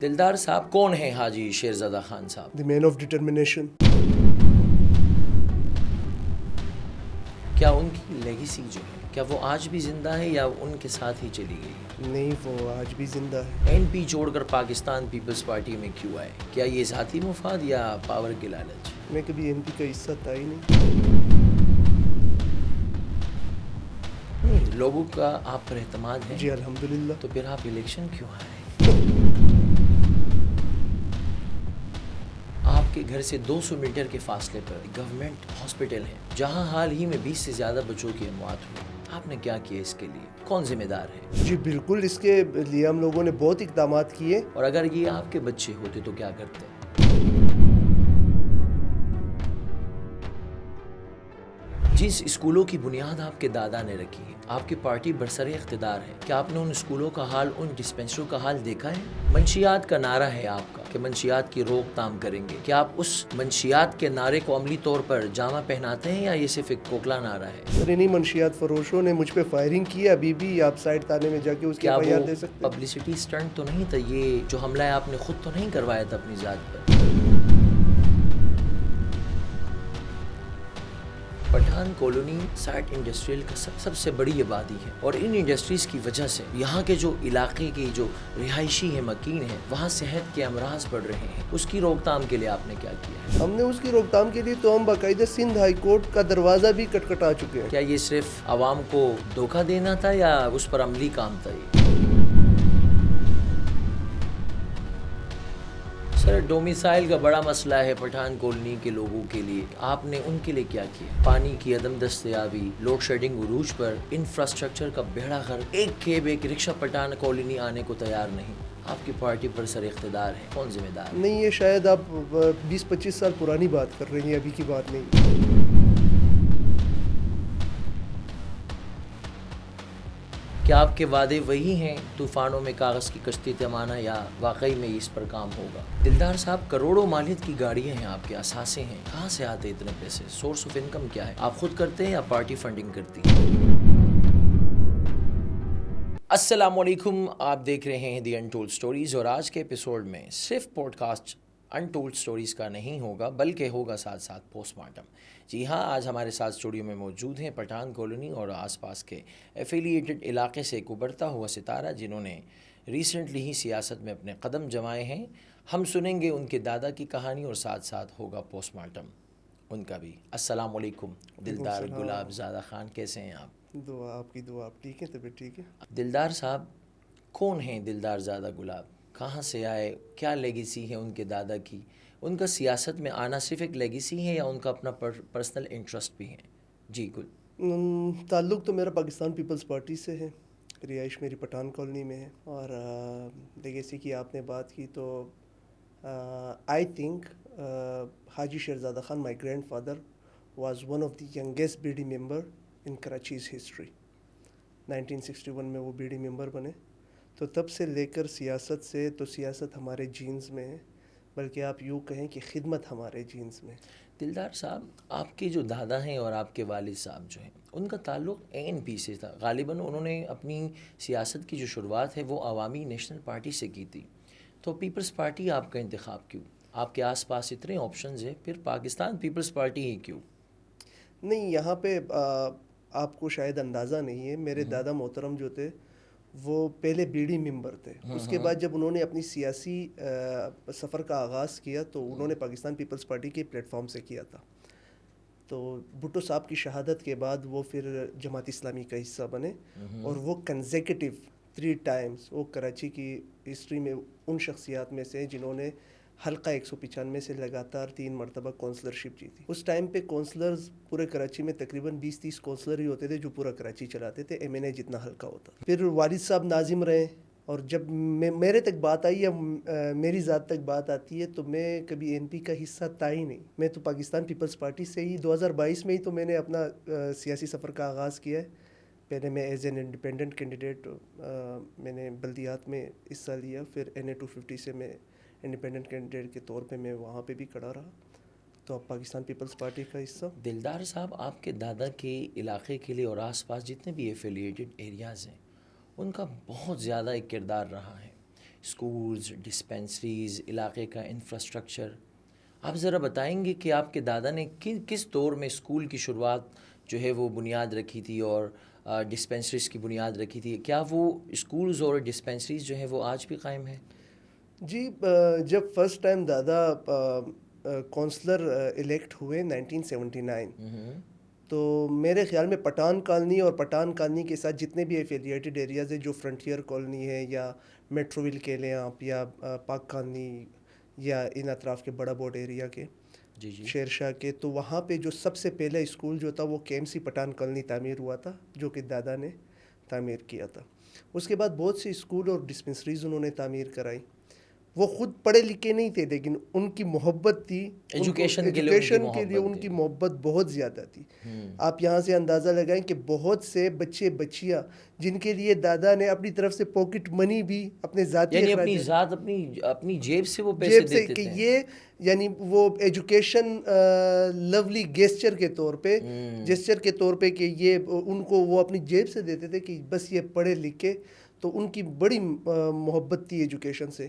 دلدار صاحب کون ہیں حاجی شیرزادہ خان صاحب؟ The man of determination. کیا ان کی لیگیسی جو ہے کیا وہ آج بھی زندہ ہے یا ان کے ساتھ ہی چلی گئی؟ نہیں، وہ آج بھی زندہ ہے. این پی چھوڑ کر پاکستان پیپلز پارٹی میں کیوں آئے؟ کیا یہ ذاتی مفاد یا پاور کی لالچ؟ میں کبھی ایم پی کا حصہ تھا ہی نہیں. لوگوں کا آپ پر اعتماد ہے؟ جی الحمدللہ. تو پھر آپ الیکشن کیوں آ رہے ہیں؟ آپ کے گھر سے 200 میٹر کے فاصلے پر گورنمنٹ ہاسپٹل ہے جہاں حال ہی میں 20 سے زیادہ بچوں کی اموات ہوئی. آپ نے کیا کیا اس کے لیے؟ کون ذمہ دار ہے؟ جی بالکل، اس کے لیے ہم لوگوں نے بہت اقدامات کیے. اور اگر یہ آپ کے بچے ہوتے تو کیا کرتے؟ جس اسکولوں کی بنیاد آپ کے دادا نے رکھی ہے، آپ کی پارٹی برسر اقتدار ہے، کیا آپ نے ان اسکولوں کا حال، ان ڈسپنسریوں کا حال دیکھا ہے؟ منشیات کا نعرہ ہے آپ کا کہ منشیات کی روک تھام کریں گے. کیا آپ اس منشیات کے نعرے کو عملی طور پر جامع پہناتے ہیں یا یہ صرف ایک کھوکھلا نعرہ ہے؟ سر، انہیں منشیات فروشوں نے مجھ پہ فائرنگ کی ہے. ابھی بھی آپ سائٹ تانے میں جا کے اس کی کیا ایف آئی وہ آر دے سکتے ہیں. پبلسٹی سٹنٹ تو نہیں تھا؟ یہ جو حملہ ہے آپ نے خود تو نہیں کروایا تھا اپنی ذات پر؟ پٹھان کالونی سائٹ انڈسٹریل کا سب سے بڑی آبادی ہے اور ان انڈسٹریز کی وجہ سے یہاں کے جو علاقے کی جو رہائشی ہیں، مکین ہیں، وہاں صحت کے امراض بڑھ رہے ہیں. اس کی روک تھام کے لیے آپ نے کیا کیا ہے؟ ہم نے اس کی روک تھام کے لیے تو ہم باقاعدہ سندھ ہائی کورٹ کا دروازہ بھی کٹکھٹا چکے ہیں. کیا یہ صرف عوام کو دھوکہ دینا تھا یا اس پر عملی کام تھا یہ؟ سر، ڈومیسائل کا بڑا مسئلہ ہے پٹھان کالونی کے لوگوں کے لیے. آپ نے ان کے لیے کیا کیا؟ پانی کی عدم دستیابی، لوڈ شیڈنگ عروج پر، انفراسٹرکچر کا بیڑا غرق. ایک کیب ایک رکشہ پٹھان کالونی آنے کو تیار نہیں. آپ کی پارٹی پر سر اقتدار ہے، کون ذمہ دار؟ نہیں، یہ شاید آپ 20-25 سال پرانی بات کر رہے ہیں، ابھی کی بات نہیں. کیا آپ کے وعدے وہی ہیں، طوفانوں میں کاغذ کی کشتی تمانا، یا واقعی میں اس پر کام ہوگا؟ دلدار صاحب، کروڑوں مالیت کی گاڑیاں ہیں، آپ کے اثاثے ہیں، کہاں سے آتے اتنے پیسے؟ سورس آف انکم کیا ہے؟ آپ خود کرتے ہیں یا پارٹی فنڈنگ کرتی ہے؟ السلام علیکم، آپ دیکھ رہے ہیں دی انٹولڈ سٹوریز، اور آج کے ایپیسوڈ میں صرف پوڈ کاسٹ انٹولڈ سٹوریز کا نہیں ہوگا بلکہ ہوگا ساتھ ساتھ پوسٹ مارٹم. جی ہاں، آج ہمارے ساتھ اسٹوڈیو میں موجود ہیں پٹھان کالونی اور آس پاس کے ایفیلیٹڈ علاقے سے ایک ابھرتا ہوا ستارہ جنہوں نے ریسنٹلی ہی سیاست میں اپنے قدم جمائے ہیں. ہم سنیں گے ان کے دادا کی کہانی اور ساتھ ساتھ ہوگا پوسٹ مارٹم ان کا بھی. السلام علیکم دلدار گلاب زادہ خان، کیسے ہیں آپ؟ دعا آپ کی، دعا آپ ٹھیک ہے؟ طبیعت ٹھیک ہے؟ دلدار صاحب، کون ہیں دلدار زادہ گلاب؟ کہاں سے آئے؟ کیا لیگیسی ہے ان کے دادا کی؟ ان کا سیاست میں آنا صرف ایک لیگیسی ہے یا ان کا اپنا پرسنل انٹرسٹ بھی ہے؟ جی تعلق تو میرا پاکستان پیپلز پارٹی سے ہے، رہائش میری پٹھان کالونی میں ہے. اور لیگیسی کی آپ نے بات کی تو I think Haji Sherzada Khan, my grandfather, was one of the youngest B D member in Karachi's history. 1961 میں وہ بی ڈی ممبر بنے. تو تب سے لے کر سیاست سے، تو سیاست ہمارے جینز میں ہے، بلکہ آپ یوں کہیں کہ خدمت ہمارے جینز میں. دلدار صاحب، آپ کے جو دادا ہیں اور آپ کے والد صاحب جو ہیں، ان کا تعلق این پی سے تھا. غالباً انہوں نے اپنی سیاست کی جو شروعات ہے وہ عوامی نیشنل پارٹی سے کی تھی. تو پیپلز پارٹی آپ کا انتخاب کیوں؟ آپ کے آس پاس اتنے آپشنز ہیں، پھر پاکستان پیپلز پارٹی ہی کیوں؟ نہیں، یہاں پہ آپ کو شاید اندازہ نہیں ہے، میرے دادا محترم جو تھے وہ پہلے بی ڈی ممبر تھے. اس کے بعد جب انہوں نے اپنی سیاسی سفر کا آغاز کیا تو انہوں نے پاکستان پیپلز پارٹی کے پلیٹ فارم سے کیا تھا. تو بھٹو صاحب کی شہادت کے بعد وہ پھر جماعت اسلامی کا حصہ بنے، اور وہ کنزیکٹیو 3 ٹائمز وہ کراچی کی ہسٹری میں ان شخصیات میں سے جنہوں نے حلقہ 195 سے لگاتار 3 مرتبہ کونسلرشپ جیتی. اس ٹائم پہ کونسلرز پورے کراچی میں تقریباً 20-30 کونسلر ہی ہوتے تھے جو پورا کراچی چلاتے تھے، ایم این اے جتنا حلقہ ہوتا. پھر والد صاحب ناظم رہے، اور جب میرے تک بات آئی یا میری ذات تک بات آتی ہے تو میں کبھی این پی کا حصہ تھا ہی نہیں. میں تو پاکستان پیپلز پارٹی سے ہی 2022 میں ہی تو میں نے اپنا سیاسی سفر کا آغاز کیا ہے. پہلے میں ایز این انڈیپینڈنٹ کینڈیڈیٹ میں نے بلدیات میں حصہ لیا، پھر این اے 250 سے میں انڈیپینڈنٹ کینڈیڈیٹ کے طور پہ میں وہاں پہ بھی کھڑا رہا. تو اب پاکستان پیپلز پارٹی کا حصہ. دلدار صاحب، آپ کے دادا کے علاقے کے لیے اور آس پاس جتنے بھی ایفیلیٹڈ ایریاز ہیں ان کا بہت زیادہ ایک کردار رہا ہے. اسکولز، ڈسپینسریز، علاقے کا انفراسٹرکچر. آپ ذرا بتائیں گے کہ آپ کے دادا نے کس دور میں اسکول کی شروعات جو ہے وہ بنیاد رکھی تھی اور ڈسپینسریز کی بنیاد رکھی تھی؟ کیا وہ اسکولز اور ڈسپینسریز جو ہیں وہ آج بھی قائم ہیں؟ جی، جب فرسٹ ٹائم دادا کونسلر الیکٹ ہوئے 1979، تو میرے خیال میں پٹھان کالونی اور پٹھان کالونی کے ساتھ جتنے بھی ایفیلیٹڈ ایریاز ہیں، جو فرنٹیئر کالونی ہے یا میٹروول کہہ لیں آپ، یا پاک کالونی، یا ان اطراف کے بڑا بوٹ ایریا کے، جی جی. شیر شاہ کے، تو وہاں پہ جو سب سے پہلا اسکول جو تھا وہ کے ایم سی پٹھان کالونی تعمیر ہوا تھا، جو کہ دادا نے تعمیر کیا تھا. اس کے بعد بہت سی اسکول اور ڈسپنسریز انہوں نے تعمیر کرائی. وہ خود پڑھے لکھے نہیں تھے، لیکن ان کی محبت تھی، ایجوکیشن کے لیے ان کی محبت بہت زیادہ تھی. آپ یہاں سے اندازہ لگائیں کہ بہت سے بچے بچیاں جن کے لیے دادا نے اپنی طرف سے پاکٹ منی بھی اپنے ذاتی یعنی اپنی جیب سے وہ پیسے دیتے کہ تھے، یہ یعنی وہ ایجوکیشن لولی گیسچر کے طور پہ کہ یہ ان کو وہ اپنی جیب سے دیتے تھے کہ بس یہ پڑھے لکھے. تو ان کی بڑی محبت تھی ایجوکیشن سے.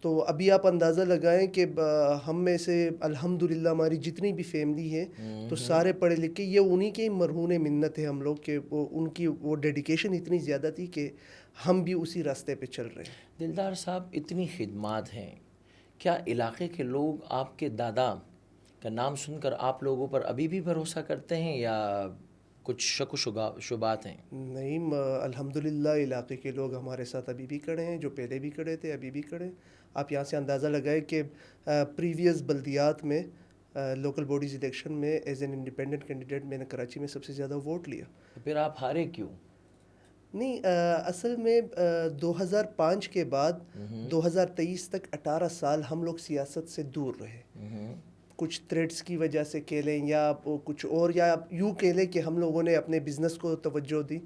تو ابھی آپ اندازہ لگائیں کہ ہم میں سے الحمدللہ ہماری جتنی بھی فیملی ہے تو سارے پڑھے لکھے. یہ انہی کے مرہون منت ہے ہم لوگ کہ ان کی وہ ڈیڈیکیشن اتنی زیادہ تھی کہ ہم بھی اسی راستے پہ چل رہے ہیں. دلدار صاحب، اتنی خدمات ہیں، کیا علاقے کے لوگ آپ کے دادا کا نام سن کر آپ لوگوں پر ابھی بھی بھروسہ کرتے ہیں یا کچھ شک و شبات ہیں؟ نہیں، الحمدللہ علاقے کے لوگ ہمارے ساتھ ابھی بھی کھڑے ہیں، جو پہلے بھی کھڑے تھے ابھی بھی کھڑے ہیں. آپ یہاں سے اندازہ لگائیں کہ پریویس بلدیات میں، لوکل باڈیز الیکشن میں ایز این انڈیپینڈنٹ کینڈیڈیٹ میں نے کراچی میں سب سے زیادہ ووٹ لیا. تو پھر آپ ہارے کیوں؟ نہیں، اصل میں 2005 کے بعد 2023 تک 18 سال ہم لوگ سیاست سے دور رہے. کچھ تھریٹس کی وجہ سے کہہ لیں یا کچھ اور، یا یوں کہہ لیں کہ ہم لوگوں نے اپنے بزنس کو توجہ دی.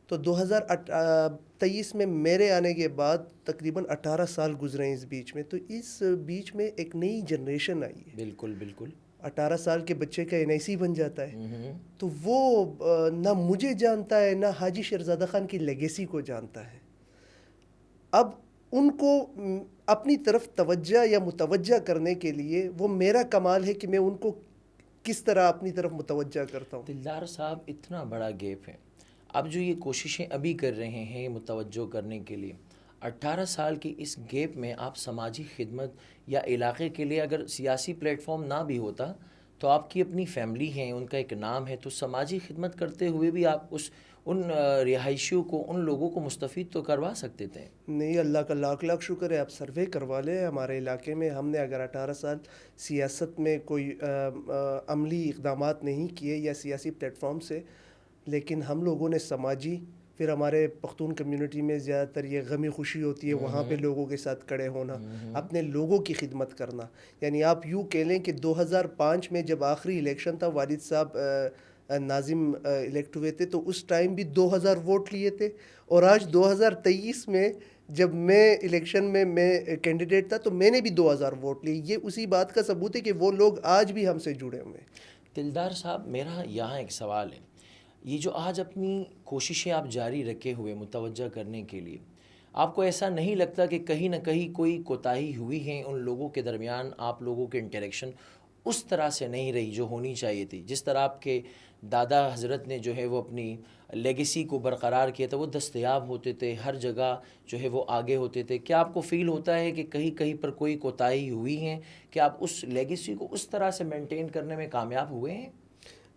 تو 2023 میں میرے آنے کے بعد تقریباً 18 سال گزرے ہیں اس بیچ میں. تو اس بیچ میں ایک نئی جنریشن آئی ہے. بالکل بالکل. 18 سال کے بچے کا این آئی سی بن جاتا ہے، تو وہ نہ مجھے جانتا ہے نہ حاجی شیرزادہ خان کی لیگیسی کو جانتا ہے. اب ان کو اپنی طرف توجہ یا متوجہ کرنے کے لیے وہ میرا کمال ہے کہ میں ان کو کس طرح اپنی طرف متوجہ کرتا ہوں. دلدار صاحب، اتنا بڑا گیپ ہے. اب جو یہ کوششیں ابھی کر رہے ہیں متوجہ کرنے کے لیے، 18 سال کی اس گیپ میں آپ سماجی خدمت یا علاقے کے لیے اگر سیاسی پلیٹ فارم نہ بھی ہوتا تو آپ کی اپنی فیملی ہے، ان کا ایک نام ہے، تو سماجی خدمت کرتے ہوئے بھی آپ ان رہائشیوں کو، ان لوگوں کو مستفید تو کروا سکتے تھے. نہیں، اللہ کا لاکھ لاکھ شکر ہے. آپ سروے کروا لیں ہمارے علاقے میں. ہم نے اگر 18 سال سیاست میں کوئی عملی اقدامات نہیں کیے یا سیاسی پلیٹ فارم سے، لیکن ہم لوگوں نے سماجی، پھر ہمارے پختون کمیونٹی میں زیادہ تر یہ غمی خوشی ہوتی ہے، وہاں پہ لوگوں کے ساتھ کھڑے ہونا، اپنے لوگوں کی خدمت کرنا. یعنی آپ یوں کہہ لیں کہ 2005 میں جب آخری الیکشن تھا، والد صاحب ناظم الیکٹ ہوئے تھے، تو اس ٹائم بھی 2000 ووٹ لیے تھے. اور آج 2023 میں جب میں الیکشن میں کینڈیڈیٹ تھا تو میں نے بھی 2000 ووٹ لیے. یہ اسی بات کا ثبوت ہے کہ وہ لوگ آج بھی ہم سے جڑے ہوئے ہیں. دلدار صاحب، میرا یہاں ایک سوال ہے. یہ جو آج اپنی کوششیں آپ جاری رکھے ہوئے متوجہ کرنے کے لیے، آپ کو ایسا نہیں لگتا کہ کہیں نہ کہیں کوئی کوتاہی ہوئی ہے ان لوگوں کے درمیان؟ آپ لوگوں کے انٹریکشن اس طرح سے نہیں رہی جو ہونی چاہیے تھی. جس طرح آپ کے دادا حضرت نے جو ہے وہ اپنی لیگیسی کو برقرار کیا تھا، وہ دستیاب ہوتے تھے ہر جگہ، جو ہے وہ آگے ہوتے تھے. کیا آپ کو فیل ہوتا ہے کہ کہیں کہیں پر کوئی کوتاہی ہوئی ہیں کہ آپ اس لیگیسی کو اس طرح سے مینٹین کرنے میں کامیاب ہوئے ہیں؟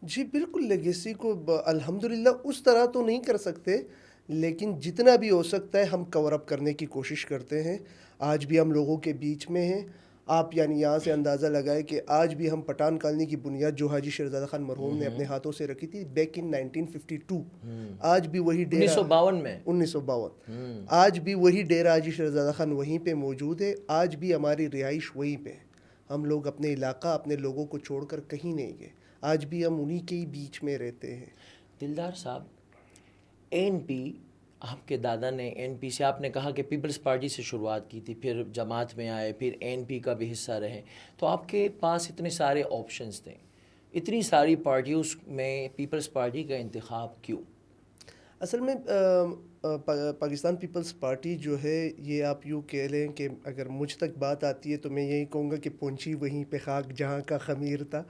جی بالکل، لیگیسی کو الحمدللہ اس طرح تو نہیں کر سکتے، لیکن جتنا بھی ہو سکتا ہے ہم کور اپ کرنے کی کوشش کرتے ہیں. آج بھی ہم لوگوں کے بیچ میں ہیں. آپ یعنی یہاں سے اندازہ لگائے کہ آج بھی ہم پٹھان کالونی کی بنیاد جو حاجی شیرزادہ خان مرحوم نے اپنے ہاتھوں سے رکھی تھی بیک ان 1952، آج بھی وہی ڈیرہ 1952 میں 1952 آج بھی وہی ڈیرہ حاجی شیرزادہ خان وہیں پہ موجود ہے. آج بھی ہماری رہائش وہیں پہ. ہم لوگ اپنے علاقہ، اپنے لوگوں کو چھوڑ کر کہیں نہیں گئے. آج بھی ہم انہی کے ہی بیچ میں رہتے ہیں. دلدار صاحب، این پی، آپ کے دادا نے این پی سے، آپ نے کہا کہ پیپلز پارٹی سے شروعات کی تھی، پھر جماعت میں آئے، پھر این پی کا بھی حصہ رہے، تو آپ کے پاس اتنے سارے آپشنز تھے. اتنی ساری پارٹیوں میں پیپلز پارٹی کا انتخاب کیوں؟ اصل میں پاکستان پیپلز پارٹی جو ہے یہ آپ یوں کہہ لیں کہ اگر مجھ تک بات آتی ہے تو میں یہی کہوں گا کہ پہنچی وہیں پہ خاک جہاں کا خمیر تھا.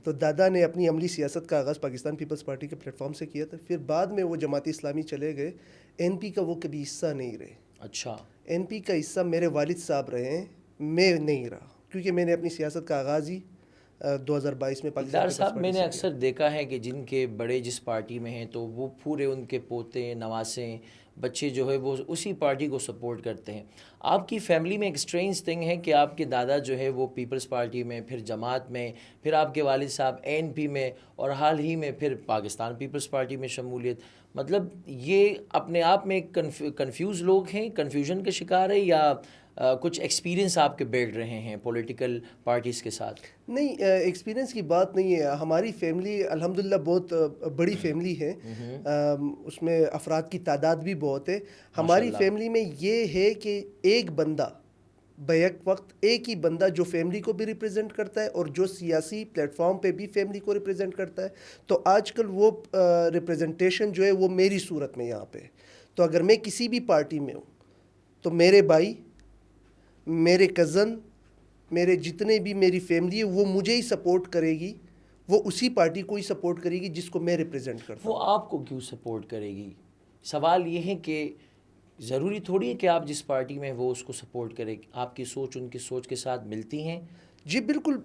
تو دادا نے اپنی عملی سیاست کا آغاز پاکستان پیپلز پارٹی کے پلیٹ فارم سے کیا تھا. پھر بعد میں وہ جماعت اسلامی چلے گئے. این پی کا وہ کبھی حصہ نہیں رہے. اچھا. این پی کا حصہ میرے والد صاحب رہے ہیں, میں نہیں رہا, کیونکہ میں نے اپنی سیاست کا آغاز ہی 2022 میں پاکستان دار پیپلز صاحب، پارٹی میں نے سے اکثر دیکھا ہے کہ جن کے بڑے جس پارٹی میں ہیں تو وہ پورے ان کے پوتے نواسیں بچے جو ہے وہ اسی پارٹی کو سپورٹ کرتے ہیں. آپ کی فیملی میں ایک اسٹرینج تھنگ ہے کہ آپ کے دادا جو ہے وہ پیپلز پارٹی میں، پھر جماعت میں، پھر آپ کے والد صاحب این پی میں، اور حال ہی میں پھر پاکستان پیپلز پارٹی میں شمولیت. مطلب یہ اپنے آپ میں ایک کنفیوز لوگ ہیں، کنفیوژن کے شکار ہے، یا کچھ ایکسپیرینس آپ کے بیٹھ رہے ہیں پولیٹیکل پارٹیز کے ساتھ؟ نہیں, ایکسپیرینس کی بات نہیں ہے. ہماری فیملی الحمدللہ بہت بڑی فیملی ہے. اس میں افراد کی تعداد بھی بہت ہے. ہماری فیملی میں یہ ہے کہ ایک بندہ بیک وقت ایک ہی بندہ جو فیملی کو بھی ریپرزینٹ کرتا ہے اور جو سیاسی پلیٹ فارم پہ بھی فیملی کو ریپرزینٹ کرتا ہے. تو آج کل وہ ریپرزنٹیشن جو ہے وہ میری صورت میں یہاں پہ. تو اگر میں کسی بھی پارٹی میں ہوں تو میرے بھائی، میرے کزن، میرے جتنے بھی میری فیملی ہے وہ مجھے ہی سپورٹ کرے گی. وہ اسی پارٹی کو ہی سپورٹ کرے گی جس کو میں ریپرزینٹ کرتا ہوں. وہ آپ کو کیوں سپورٹ کرے گی؟ سوال یہ ہے کہ ضروری تھوڑی ہے کہ آپ جس پارٹی میں وہ اس کو سپورٹ کرے. آپ کی سوچ ان کی سوچ کے ساتھ ملتی ہیں؟ جی بالکل,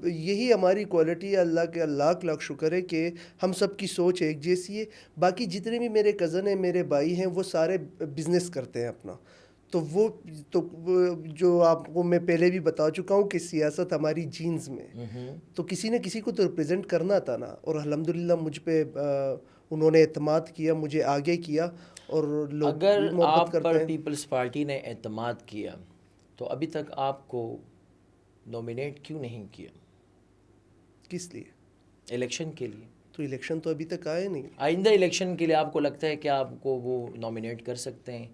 یہی ہماری کوالٹی ہے. اللہ کے لاکھ لاکھ شکر ہے کہ ہم سب کی سوچ ایک جیسی ہے. باقی جتنے بھی میرے کزن ہیں، میرے بھائی ہیں، وہ سارے بزنس کرتے ہیں اپنا. تو وہ جو آپ کو میں پہلے بھی بتا چکا ہوں کہ سیاست ہماری جینز میں. تو کسی نے کسی کو تو ریپرزینٹ کرنا تھا نا, اور الحمدللہ مجھ پہ انہوں نے اعتماد کیا, مجھے آگے کیا, اور لوگ اگر بھی محبت آپ کرتے پر ہیں. پیپلز پارٹی نے اعتماد کیا تو ابھی تک آپ کو نومینیٹ کیوں نہیں کیا کس لیے؟ الیکشن کے لیے؟ تو الیکشن تو ابھی تک آئے نہیں. آئندہ الیکشن کے لیے آپ کو لگتا ہے کہ آپ کو وہ نومینیٹ کر سکتے ہیں؟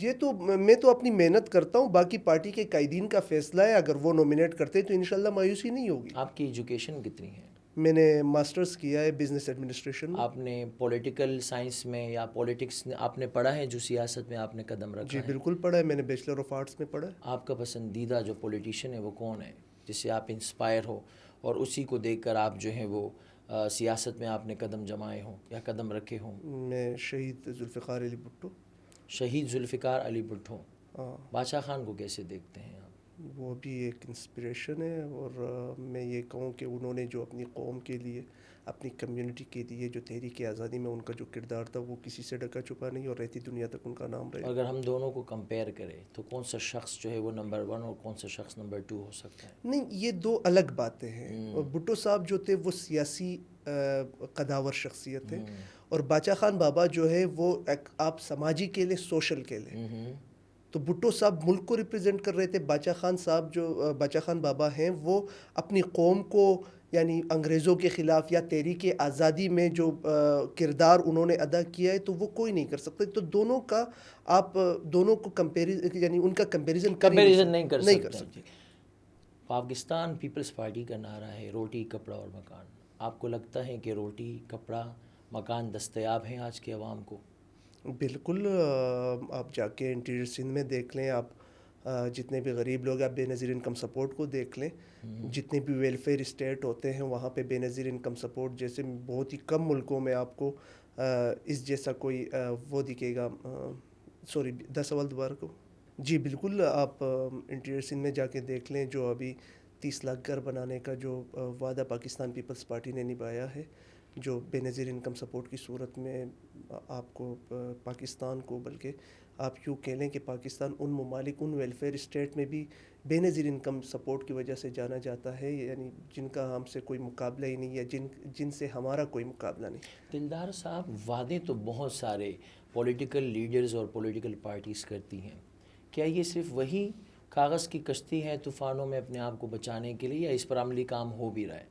یہ تو میں تو اپنی محنت کرتا ہوں, باقی پارٹی کے قائدین کا فیصلہ ہے. اگر وہ نومینیٹ کرتے ہیں تو انشاءاللہ مایوسی نہیں ہوگی. آپ کی ایجوکیشن کتنی ہے؟ میں نے ماسٹرز کیا ہے بزنس ایڈمنسٹریشن میں. آپ نے پولیٹیکل سائنس میں یا پولیٹکس آپ نے پڑھا ہے جو سیاست میں آپ نے قدم رکھا جی ہے؟ بالکل پڑھا ہے, میں نے بیچلر آف آرٹس میں پڑھا ہے. آپ کا پسندیدہ جو پولیٹیشین ہے وہ کون ہے جس سے آپ انسپائر ہو اور اسی کو دیکھ کر آپ جو ہیں وہ سیاست میں آپ نے قدم جمائے ہوں یا قدم رکھے ہوں؟ میں شہید ذوالفقار علی بھٹو. شہید ذوالفقار علی بھٹو. ہاں, بادشاہ خان کو کیسے دیکھتے ہیں آپ؟ وہ بھی ایک انسپریشن ہے, اور میں یہ کہوں کہ انہوں نے جو اپنی قوم کے لیے, اپنی کمیونٹی کے لیے جو تحریک آزادی میں ان کا جو کردار تھا وہ کسی سے ڈھکا چھپا نہیں, اور رہتی دنیا تک ان کا نام رہے. اگر ہم دونوں کو کمپیئر کریں تو کون سا شخص جو ہے وہ نمبر 1 اور کون سا شخص نمبر 2 ہو سکتا ہے؟ نہیں, یہ دو الگ باتیں ہیں. بھٹو صاحب جو تھے وہ سیاسی قداور شخصیت تھے, اور باچا خان بابا جو ہے وہ آپ سماجی کے لئے, سوشل کے لئے. تو بھٹو صاحب ملک کو ریپرزینٹ کر رہے تھے. باچا خان صاحب جو باچا خان بابا ہیں وہ اپنی قوم کو, یعنی انگریزوں کے خلاف یا تحریک آزادی میں جو کردار انہوں نے ادا کیا ہے تو وہ کوئی نہیں کر سکتے. تو دونوں کا آپ دونوں کو یعنی ان کا کمپیریزن نہیں کر سکتے. پاکستان پیپلز پارٹی کا نعرہ ہے روٹی کپڑا اور مکان. آپ کو لگتا ہے کہ روٹی کپڑا مکان دستیاب ہیں آج کے عوام کو؟ بالکل. آپ جا کے انٹیریئر سندھ میں دیکھ لیں, آپ جتنے بھی غریب لوگ, آپ بے نظیر انکم سپورٹ کو دیکھ لیں. جتنے بھی ویلفیئر اسٹیٹ ہوتے ہیں وہاں پہ بے نظیر انکم سپورٹ جیسے بہت ہی کم ملکوں میں آپ کو اس جیسا کوئی وہ دکھے گا. 10 سوال دوبارہ کو. جی بالکل, آپ انٹیریئر سندھ میں جا کے دیکھ لیں, جو ابھی 30 لاکھ گھر بنانے کا جو وعدہ پاکستان پیپلز پارٹی نے نبھایا ہے, جو بے نظیر انکم سپورٹ کی صورت میں آپ کو پاکستان کو, بلکہ آپ یوں کہہ لیں کہ پاکستان ان ممالک, ان ویلفیئر اسٹیٹ میں بھی بے نظیر انکم سپورٹ کی وجہ سے جانا جاتا ہے, یعنی جن کا ہم سے کوئی مقابلہ ہی نہیں, یا جن سے ہمارا کوئی مقابلہ نہیں. دلدار صاحب, وعدے تو بہت سارے پولیٹیکل لیڈرز اور پولیٹیکل پارٹیز کرتی ہیں. کیا یہ صرف وہی کاغذ کی کشتی ہے طوفانوں میں اپنے آپ کو بچانے کے لیے, یا اس پر عملی کام ہو بھی رہا ہے؟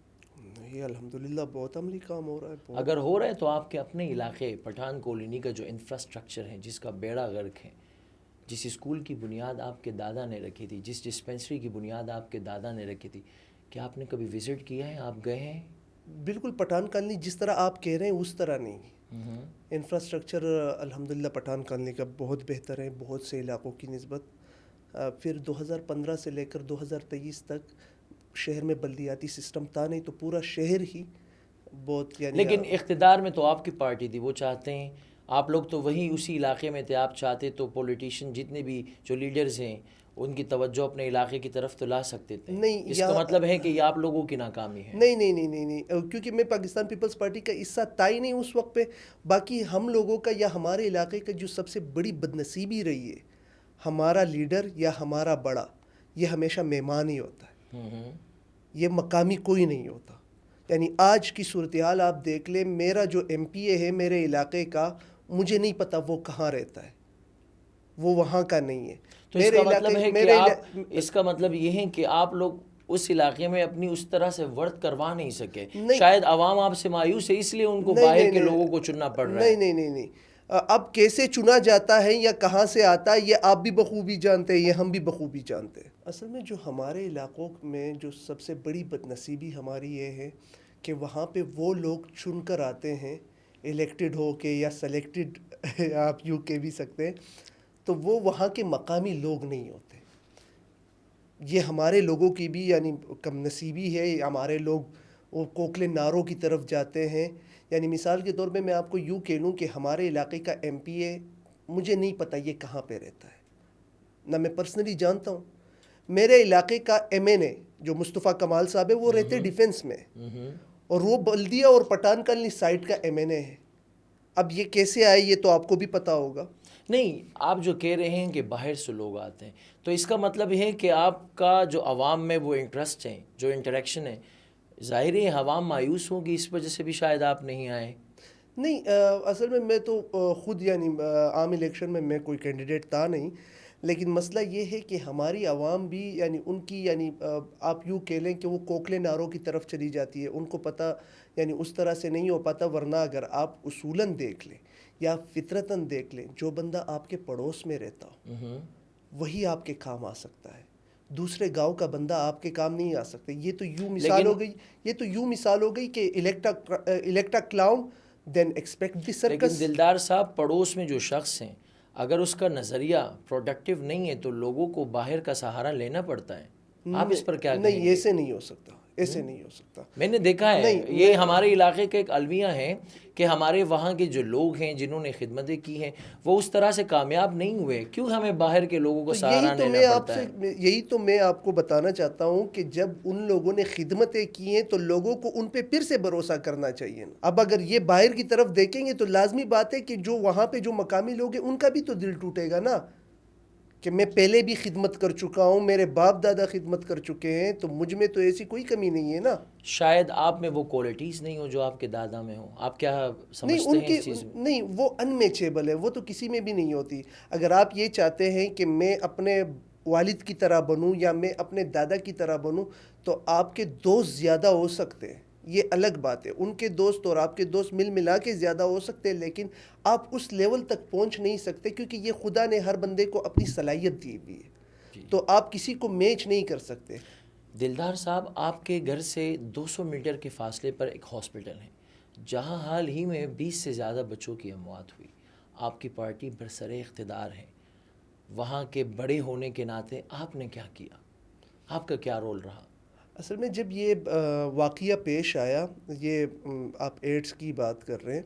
یہ الحمدللہ بہت عملی کام ہو رہا ہے. اگر ہو رہا ہے تو آپ کے اپنے علاقے پٹھان کالونی کا جو انفراسٹرکچر ہے, جس کا بیڑا غرق ہے, جس اسکول کی بنیاد آپ کے دادا نے رکھی تھی, جس ڈسپنسری کی بنیاد آپ کے دادا نے رکھی تھی, کیا آپ نے کبھی وزٹ کیا ہے؟ آپ گئے ہیں؟ بالکل, پٹھان کالونی جس طرح آپ کہہ رہے ہیں اس طرح نہیں. انفراسٹرکچر الحمدللہ پٹھان کالونی کا بہت بہتر ہے بہت سے علاقوں کی نسبت۔ پھر 2015 سے لے کر 2023 تک شہر میں بلدیاتی سسٹم تھا نہیں، تو پورا شہر ہی بہت یعنی لیکن اقتدار میں تو آپ کی پارٹی تھی، وہ چاہتے ہیں، آپ لوگ تو وہی اسی علاقے میں تھے، آپ چاہتے تو پولیٹیشین جتنے بھی جو لیڈرز ہیں ان کی توجہ اپنے علاقے کی طرف تو لا سکتے تھے۔ نہیں، اس کا مطلب ہے کہ یہ آپ لوگوں کی ناکامی ہے۔ نہیں نہیں نہیں نہیں نہیں، کیونکہ میں پاکستان پیپلز پارٹی کا حصہ تھا ہی نہیں اس وقت پہ۔ باقی ہم لوگوں کا یا ہمارے علاقے کا جو سب سے بڑی بدنصیبی رہی ہے، ہمارا لیڈر یا ہمارا بڑا یہ ہمیشہ مہمان ہی ہوتا ہے، یہ مقامی کوئی نہیں ہوتا۔ یعنی آج کی صورتحال آپ دیکھ لیں، میرا جو ایم پی اے ہے میرے علاقے کا، مجھے نہیں پتا وہ کہاں رہتا ہے، وہ وہاں کا نہیں ہے۔ تو اس کا مطلب ہے کہ آپ، اس کا مطلب یہ ہے کہ آپ لوگ اس علاقے میں اپنی اس طرح سے ورد کروا نہیں سکے، شاید عوام آپ سے مایوس ہے اس لیے ان کو باہر کے لوگوں کو چننا پڑ رہا ہے۔ نہیں نہیں نہیں، اب کیسے چنا جاتا ہے یا کہاں سے آتا ہے یہ آپ بھی بخوبی جانتے ہیں، یہ ہم بھی بخوبی جانتے ہیں۔ اصل میں جو ہمارے علاقوں میں جو سب سے بڑی بدنصیبی ہماری یہ ہے کہ وہاں پہ وہ لوگ چن کر آتے ہیں، الیکٹڈ ہو کے یا سلیکٹڈ آپ یوں کہہ بھی سکتے ہیں، تو وہ وہاں کے مقامی لوگ نہیں ہوتے۔ یہ ہمارے لوگوں کی بھی یعنی کم نصیبی ہے، ہمارے لوگ وہ کوکلے ناروں کی طرف جاتے ہیں۔ یعنی مثال کے طور پہ میں آپ کو یوں کہہ لوں کہ ہمارے علاقے کا ایم پی اے مجھے نہیں پتہ یہ کہاں پہ رہتا ہے، نہ میں پرسنلی جانتا ہوں۔ میرے علاقے کا ایم این اے جو مصطفیٰ کمال صاحب ہے وہ رہتے ڈیفنس میں، اور وہ بلدیہ اور پٹھان کالونی سائٹ کا ایم این اے ہے۔ اب یہ کیسے آئے یہ تو آپ کو بھی پتہ ہوگا۔ نہیں، آپ جو کہہ رہے ہیں کہ باہر سے لوگ آتے ہیں، تو اس کا مطلب ہے کہ آپ کا جو عوام میں وہ انٹرسٹ ہیں، جو انٹریکشن ہے، ظاہر ہے عوام مایوس ہوگی، اس وجہ سے بھی شاید آپ نہیں آئے۔ نہیں، اصل میں تو خود یعنی عام الیکشن میں کوئی کینڈیڈیٹ تھا نہیں، لیکن مسئلہ یہ ہے کہ ہماری عوام بھی یعنی ان کی یعنی آپ یوں کہہ لیں کہ وہ کوکلے ناروں کی طرف چلی جاتی ہے، ان کو پتہ یعنی اس طرح سے نہیں ہو پاتا۔ ورنہ اگر آپ اصولاً دیکھ لیں یا فطرتاً دیکھ لیں، جو بندہ آپ کے پڑوس میں رہتا ہو وہی آپ کے کام آ سکتا ہے، دوسرے گاؤں کا بندہ آپ کے کام نہیں آ سکتا۔ یہ تو یوں مثال ہو گئی کہ الیکٹا کلاؤن دین ایکسپیکٹ دی سرکس۔ لیکن دلدار صاحب، پڑوس میں جو شخص ہیں اگر اس کا نظریہ پروڈکٹیو نہیں ہے تو لوگوں کو باہر کا سہارا لینا پڑتا ہے۔ آپ اس پر کیا کہیں نہیں، گے؟ ایسے نہیں ہو سکتا، ایسے نہیں ہو سکتا۔ میں نے دیکھا ہے، یہ ہمارے علاقے کا ایک المیہ ہے کہ ہمارے وہاں کے جو لوگ ہیں جنہوں نے خدمتیں کی ہیں وہ اس طرح سے کامیاب نہیں ہوئے، کیوں ہمیں باہر کے لوگوں کو سہارا لینا پڑتا ہے؟ یہی تو میں آپ کو بتانا چاہتا ہوں کہ جب ان لوگوں نے خدمتیں کی ہیں تو لوگوں کو ان پہ پھر سے بھروسہ کرنا چاہیے۔ اب اگر یہ باہر کی طرف دیکھیں گے تو لازمی بات ہے کہ جو وہاں پہ جو مقامی لوگ ہیں ان کا بھی تو دل ٹوٹے گا نا، کہ میں پہلے بھی خدمت کر چکا ہوں، میرے باپ دادا خدمت کر چکے ہیں، تو مجھ میں تو ایسی کوئی کمی نہیں ہے نا۔ شاید آپ میں وہ کوالٹیز نہیں ہو جو آپ کے دادا میں ہوں، آپ کیا سمجھتے ہیں اس چیز میں؟ نہیں، وہ انمیچیبل ہے، وہ تو کسی میں بھی نہیں ہوتی۔ اگر آپ یہ چاہتے ہیں کہ میں اپنے والد کی طرح بنوں یا میں اپنے دادا کی طرح بنوں تو آپ کے دوست زیادہ ہو سکتے ہیں، یہ الگ بات ہے۔ ان کے دوست اور آپ کے دوست مل ملا کے زیادہ ہو سکتے ہیں، لیکن آپ اس لیول تک پہنچ نہیں سکتے، کیونکہ یہ خدا نے ہر بندے کو اپنی صلاحیت دی ہوئی ہے، تو آپ کسی کو میچ نہیں کر سکتے۔ دلدار صاحب، آپ کے گھر سے 200 میٹر کے فاصلے پر ایک ہاسپٹل ہے جہاں حال ہی میں 20 سے زیادہ بچوں کی اموات ہوئی، آپ کی پارٹی برسر اقتدار ہے، وہاں کے بڑے ہونے کے ناطے آپ نے کیا کیا؟ آپ کا کیا رول رہا؟ اصل میں جب یہ واقعہ پیش آیا، یہ آپ ایڈس کی بات کر رہے ہیں،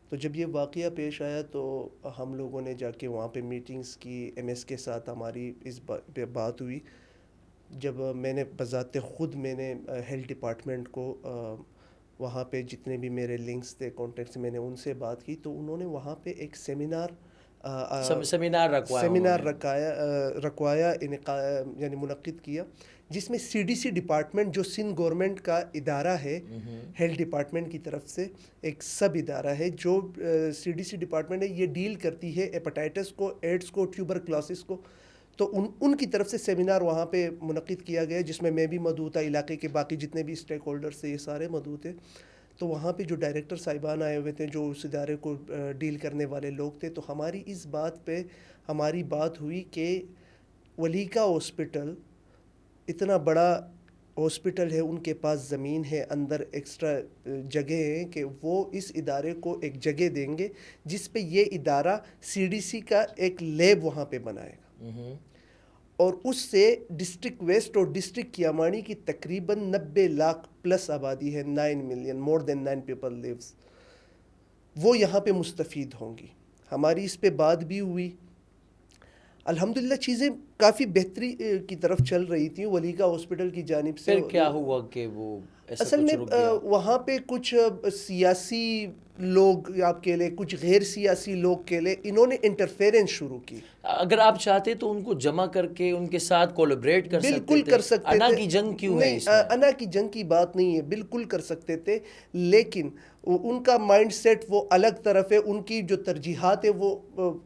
تو جب یہ واقعہ پیش آیا تو ہم لوگوں نے جا کے وہاں پہ میٹنگز کی، ایم ایس کے ساتھ ہماری اس پہ بات ہوئی۔ جب میں نے بذات خود میں نے ہیلتھ ڈپارٹمنٹ کو وہاں پہ جتنے بھی میرے لنکس تھے، کانٹیکٹس، میں نے ان سے بات کی، تو انہوں نے وہاں پہ ایک سیمینار رکوایا یعنی منعقد کیا، جس میں سی ڈی سی ڈپارٹمنٹ جو سندھ گورنمنٹ کا ادارہ ہے، ہیلتھ ڈپارٹمنٹ کی طرف سے ایک سب ادارہ ہے، جو سی ڈی سی ڈپارٹمنٹ ہے، یہ ڈیل کرتی ہے ہیپاٹائٹس کو، ایڈس کو، ٹیوبرکلوسس کو۔ تو ان کی طرف سے سیمینار وہاں پہ منعقد کیا گیا، جس میں بھی موجود تھا، علاقے کے باقی جتنے بھی اسٹیک ہولڈرس تھے یہ سارے موجود تھے۔ تو وہاں پہ جو ڈائریکٹر صاحبان آئے ہوئے تھے، جو اس ادارے کو ڈیل کرنے والے لوگ تھے، تو ہماری اس بات پہ بات ہوئی کہ ولیکا ہاسپٹل اتنا بڑا ہاسپٹل ہے، ان کے پاس زمین ہے، اندر ایکسٹرا جگہ ہیں کہ وہ اس ادارے کو ایک جگہ دیں گے جس پہ یہ ادارہ CDC کا ایک لیب وہاں پہ بنائے گا، اور اس سے ڈسٹرکٹ ویسٹ اور ڈسٹرکٹ کیامانی کی تقریباً 90 لاکھ پلس آبادی ہے، 9 ملین، مور دین 9 پیپل لیوز، وہ یہاں پہ مستفید ہوں گی۔ ہماری اس پہ بات بھی ہوئی، الحمدللہ چیزیں کافی بہتری کی طرف چل رہی تھیں ولی کا ہاسپٹل کی جانب سے۔ پھر کیا ہوا کہ وہ ایسا اصل کچھ میں رک گیا؟ وہاں پہ کچھ سیاسی لوگ آپ کے لئے، کچھ غیر سیاسی لوگ کے لئے انہوں نے انٹرفیرنس شروع کی۔ اگر آپ چاہتے تو ان کو جمع کر کے ان کے ساتھ کولیبریٹ کر سکتے تھے، بالکل کر سکتے انا تھے، کی جنگ کیوں ہے نہیں اس میں؟ انا کی جنگ کی بات نہیں ہے، بالکل کر سکتے تھے، لیکن ان کا مائنڈ سیٹ وہ الگ طرف ہے، ان کی جو ترجیحات ہے وہ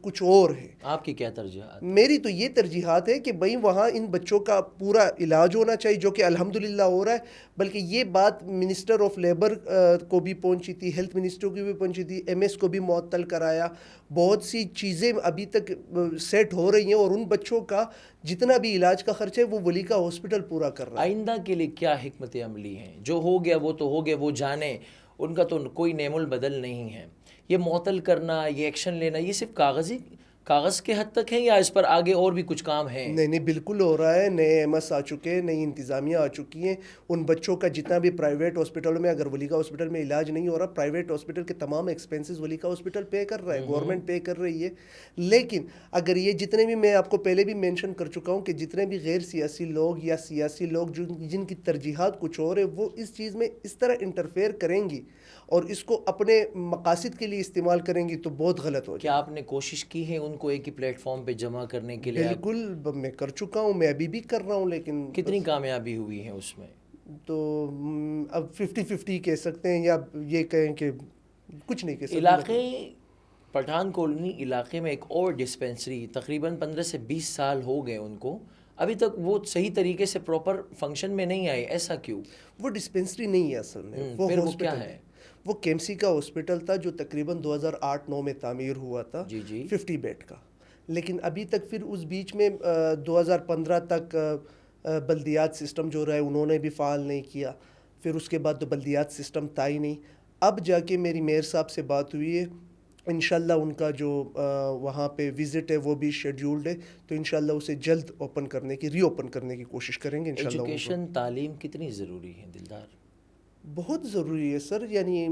کچھ اور ہے۔ آپ کی کیا ترجیحات؟ میری تو یہ ترجیحات ہے کہ بھئی وہاں ان بچوں کا پورا علاج ہونا چاہیے، جو کہ الحمدللہ ہو رہا ہے، بلکہ یہ بات منسٹر آف لیبر کو بھی پہنچی تھی، ہیلتھ منسٹر کو بھی پہنچی تھی، MS کو بھی معطل کرایا، بہت سی چیزیں ابھی تک سیٹ ہو رہی ہیں، اور ان بچوں کا جتنا بھی علاج کا خرچ ہے وہ ولی کا ہاسپٹل پورا کر رہا ہے۔ آئندہ کے لیے کیا حکمت عملی ہیں؟ جو ہو گیا وہ تو ہو گیا، وہ جانے، ان کا تو کوئی نعم البدل نہیں ہے۔ یہ معطل کرنا، یہ ایکشن لینا، یہ صرف کاغذ کے حد تک ہے یا اس پر آگے اور بھی کچھ کام ہے؟ نہیں بالکل ہو رہا ہے، نئے MS آ چکے ہیں، نئی انتظامیہ آ چکی ہیں، ان بچوں کا جتنا بھی پرائیویٹ ہاسپٹلوں میں، اگر ولی کا ہاسپٹل میں علاج نہیں ہو رہا، پرائیویٹ ہاسپٹل کے تمام ایکسپینسز ولی کا ہاسپٹل پے کر رہا ہے، گورنمنٹ پے کر رہی ہے۔ لیکن اگر یہ جتنے بھی، میں آپ کو پہلے بھی مینشن کر چکا ہوں کہ جتنے بھی غیر سیاسی لوگ یا سیاسی لوگ جن کی ترجیحات کچھ اور ہے، وہ اس چیز میں اس طرح انٹرفیئر کریں گی اور اس کو اپنے مقاصد کے لیے استعمال کریں گی تو بہت غلط ہو جائے۔ کیا آپ نے کوشش کی ہے ان کو ایک ہی پلیٹ فارم پہ جمع کرنے کے لیے؟ بالکل میں کر چکا ہوں، میں ابھی بھی کر رہا ہوں، لیکن کتنی کامیابی ہوئی ہے اس میں؟ تو اب 50-50 کہہ سکتے ہیں، یا یہ کہیں کہ کچھ نہیں کہہ سکتے۔ علاقے پٹھان کالونی علاقے میں ایک اور ڈسپینسری تقریباً 15 سے 20 سال ہو گئے ان کو، ابھی تک وہ صحیح طریقے سے پراپر فنکشن میں نہیں آئے، ایسا کیوں؟ وہ ڈسپینسری نہیں ہے اصل میں، وہ پھر وہ ہاسپٹل کیا ہے؟ وہ KMC کا ہاسپٹل تھا جو تقریباً 2008-9 میں تعمیر ہوا تھا، جی 50 بیڈ کا، لیکن ابھی تک پھر اس بیچ میں 2015 تک بلدیات سسٹم جو رہا ہے انہوں نے بھی فعال نہیں کیا، پھر اس کے بعد تو بلدیات سسٹم تھا ہی نہیں۔ اب جا کے میری میئر صاحب سے بات ہوئی ہے، انشاءاللہ ان کا جو وہاں پہ وزٹ ہے وہ بھی شیڈیولڈ ہے، تو انشاءاللہ اسے جلد ری اوپن کرنے کی کوشش کریں گے انشاءاللہ۔ ایجوکیشن، تعلیم کتنی ضروری ہے دلدار؟ بہت ضروری ہے سر، یعنی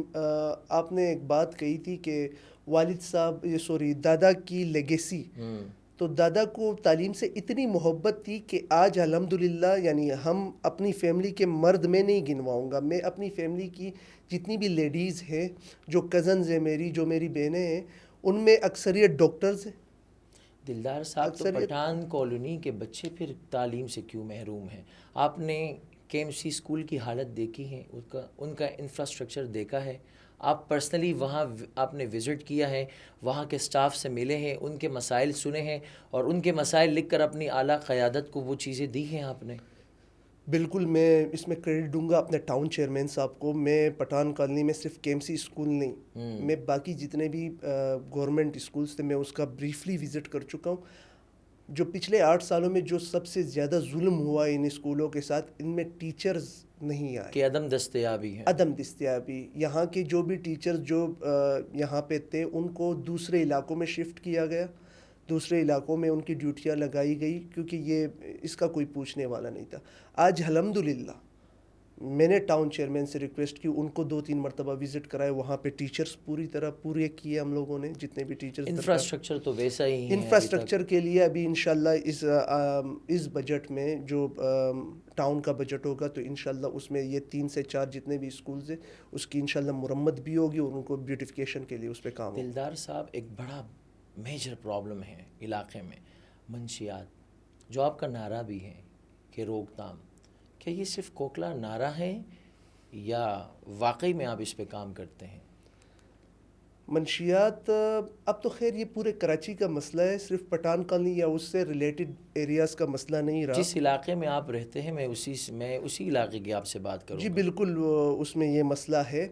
آپ نے ایک بات کہی تھی کہ والد صاحب دادا کی لیگیسی، تو دادا کو تعلیم سے اتنی محبت تھی کہ آج الحمدللہ، یعنی ہم اپنی فیملی کے مرد میں نہیں گنواؤں گا، میں اپنی فیملی کی جتنی بھی لیڈیز ہیں، جو کزنز ہیں میری، جو میری بہنیں ہیں، ان میں اکثریت ڈاکٹرز ہیں۔ دلدار صاحب، تو پٹھان کالونی کے بچے پھر تعلیم سے کیوں محروم ہیں؟ آپ نے KMC اسکول کی حالت دیکھی ہے، ان کا انفراسٹرکچر دیکھا ہے؟ آپ پرسنلی وہاں آپ نے وزٹ کیا ہے، وہاں کے سٹاف سے ملے ہیں، ان کے مسائل سنے ہیں، اور ان کے مسائل لکھ کر اپنی اعلیٰ قیادت کو وہ چیزیں دی ہیں آپ نے؟ بالکل، میں اس میں کریڈٹ دوں گا اپنے ٹاؤن چیئرمین صاحب کو۔ میں پٹھان کالونی میں صرف KMC اسکول نہیں، میں باقی جتنے بھی گورنمنٹ اسکولز تھے میں اس کا بریفلی وزٹ کر چکا ہوں۔ جو پچھلے 8 سالوں میں جو سب سے زیادہ ظلم ہوا ان اسکولوں کے ساتھ، ان میں ٹیچرز نہیں آئے، کہ عدم دستیابی ہے، عدم دستیابی۔ یہاں کے جو بھی ٹیچرز جو یہاں پہ تھے ان کو دوسرے علاقوں میں شفٹ کیا گیا، دوسرے علاقوں میں ان کی ڈیوٹیاں لگائی گئی، کیونکہ یہ اس کا کوئی پوچھنے والا نہیں تھا۔ آج الحمدللہ میں نے ٹاؤن چیئرمین سے ریکویسٹ کی، ان کو 2-3 مرتبہ وزٹ کرائے، وہاں پہ ٹیچرز پوری طرح پورے کیے ہم لوگوں نے، جتنے بھی ٹیچرز۔ انفراسٹرکچر تو ویسا ہی ہے انفراسٹرکچر کے لیے ابھی انشاءاللہ اس بجٹ میں جو ٹاؤن کا بجٹ ہوگا تو انشاءاللہ اس میں یہ 3 سے 4 جتنے بھی اسکولز ہیں اس کی انشاءاللہ مرمت بھی ہوگی، اور ان کو بیوٹیفیکیشن کے لیے اس پہ کام ہوگا۔ دلدار صاحب، ایک بڑا میجر پرابلم ہے علاقے میں، منشیات، جو آپ کا نعرہ بھی ہے کہ روک تھام، کیا یہ صرف کوکلا نعرہ ہے یا واقعی میں آپ اس پہ کام کرتے ہیں؟ منشیات اب تو خیر یہ پورے کراچی کا مسئلہ ہے، صرف پٹھان کالونی یا اس سے ریلیٹڈ ایریاز کا مسئلہ نہیں رہا۔ جس علاقے میں آپ رہتے ہیں میں اسی علاقے کی آپ سے بات کروں گا۔ جی بالکل، اس میں یہ مسئلہ ہے۔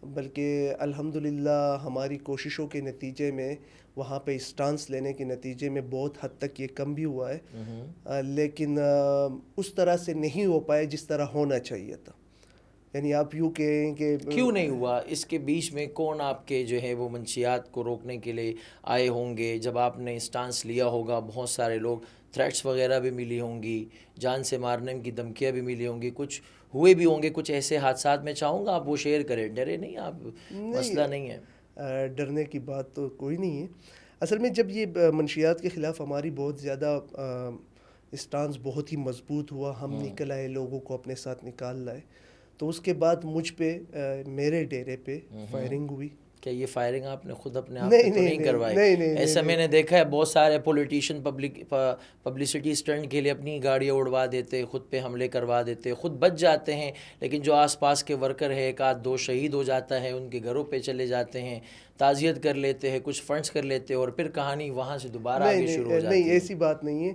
بلکہ الحمدللہ ہماری کوششوں کے نتیجے میں وہاں پہ اسٹانس لینے کے نتیجے میں بہت حد تک یہ کم بھی ہوا ہے، لیکن اس طرح سے نہیں ہو پائے جس طرح ہونا چاہیے تھا. یعنی آپ یوں کہیں کہ کیوں نہیں ہوا؟ اس کے بیچ میں کون آپ کے جو ہے وہ منشیات کو روکنے کے لیے آئے ہوں گے؟ جب آپ نے اسٹانس لیا ہوگا بہت سارے لوگ، تھریٹس وغیرہ بھی ملی ہوں گی، جان سے مارنے کی دھمکیاں بھی ملی ہوں گی، کچھ ہوئے بھی ہوں گے کچھ ایسے حادثات. میں چاہوں گا آپ وہ شیئر کریں. ڈرے نہیں آپ، مسئلہ نہیں ہے. ڈرنے کی بات تو کوئی نہیں ہے. اصل میں جب یہ منشیات کے خلاف ہماری بہت زیادہ اسٹانس بہت ہی مضبوط ہوا، ہم نکل آئے، لوگوں کو اپنے ساتھ نکال لائے، تو اس کے بعد مجھ پہ میرے ڈیرے پہ فائرنگ ہوئی. کیا یہ فائرنگ آپ نے خود اپنے آپ پہ تو نہیں کروائی؟ ایسا میں نے دیکھا ہے بہت سارے پولیٹیشین پبلسٹی اسٹنٹ کے لیے اپنی گاڑیاں اڑوا دیتے، خود پہ حملے کروا دیتے، خود بچ جاتے ہیں، لیکن جو آس پاس کے ورکر ہے ایک آدھ دو شہید ہو جاتا ہے، ان کے گھروں پہ چلے جاتے ہیں، تعزیت کر لیتے ہیں، کچھ فنڈس کر لیتے ہیں، اور پھر کہانی وہاں سے دوبارہ آگے شروع ہو جاتی ہے. نہیں، ایسی بات نہیں ہے.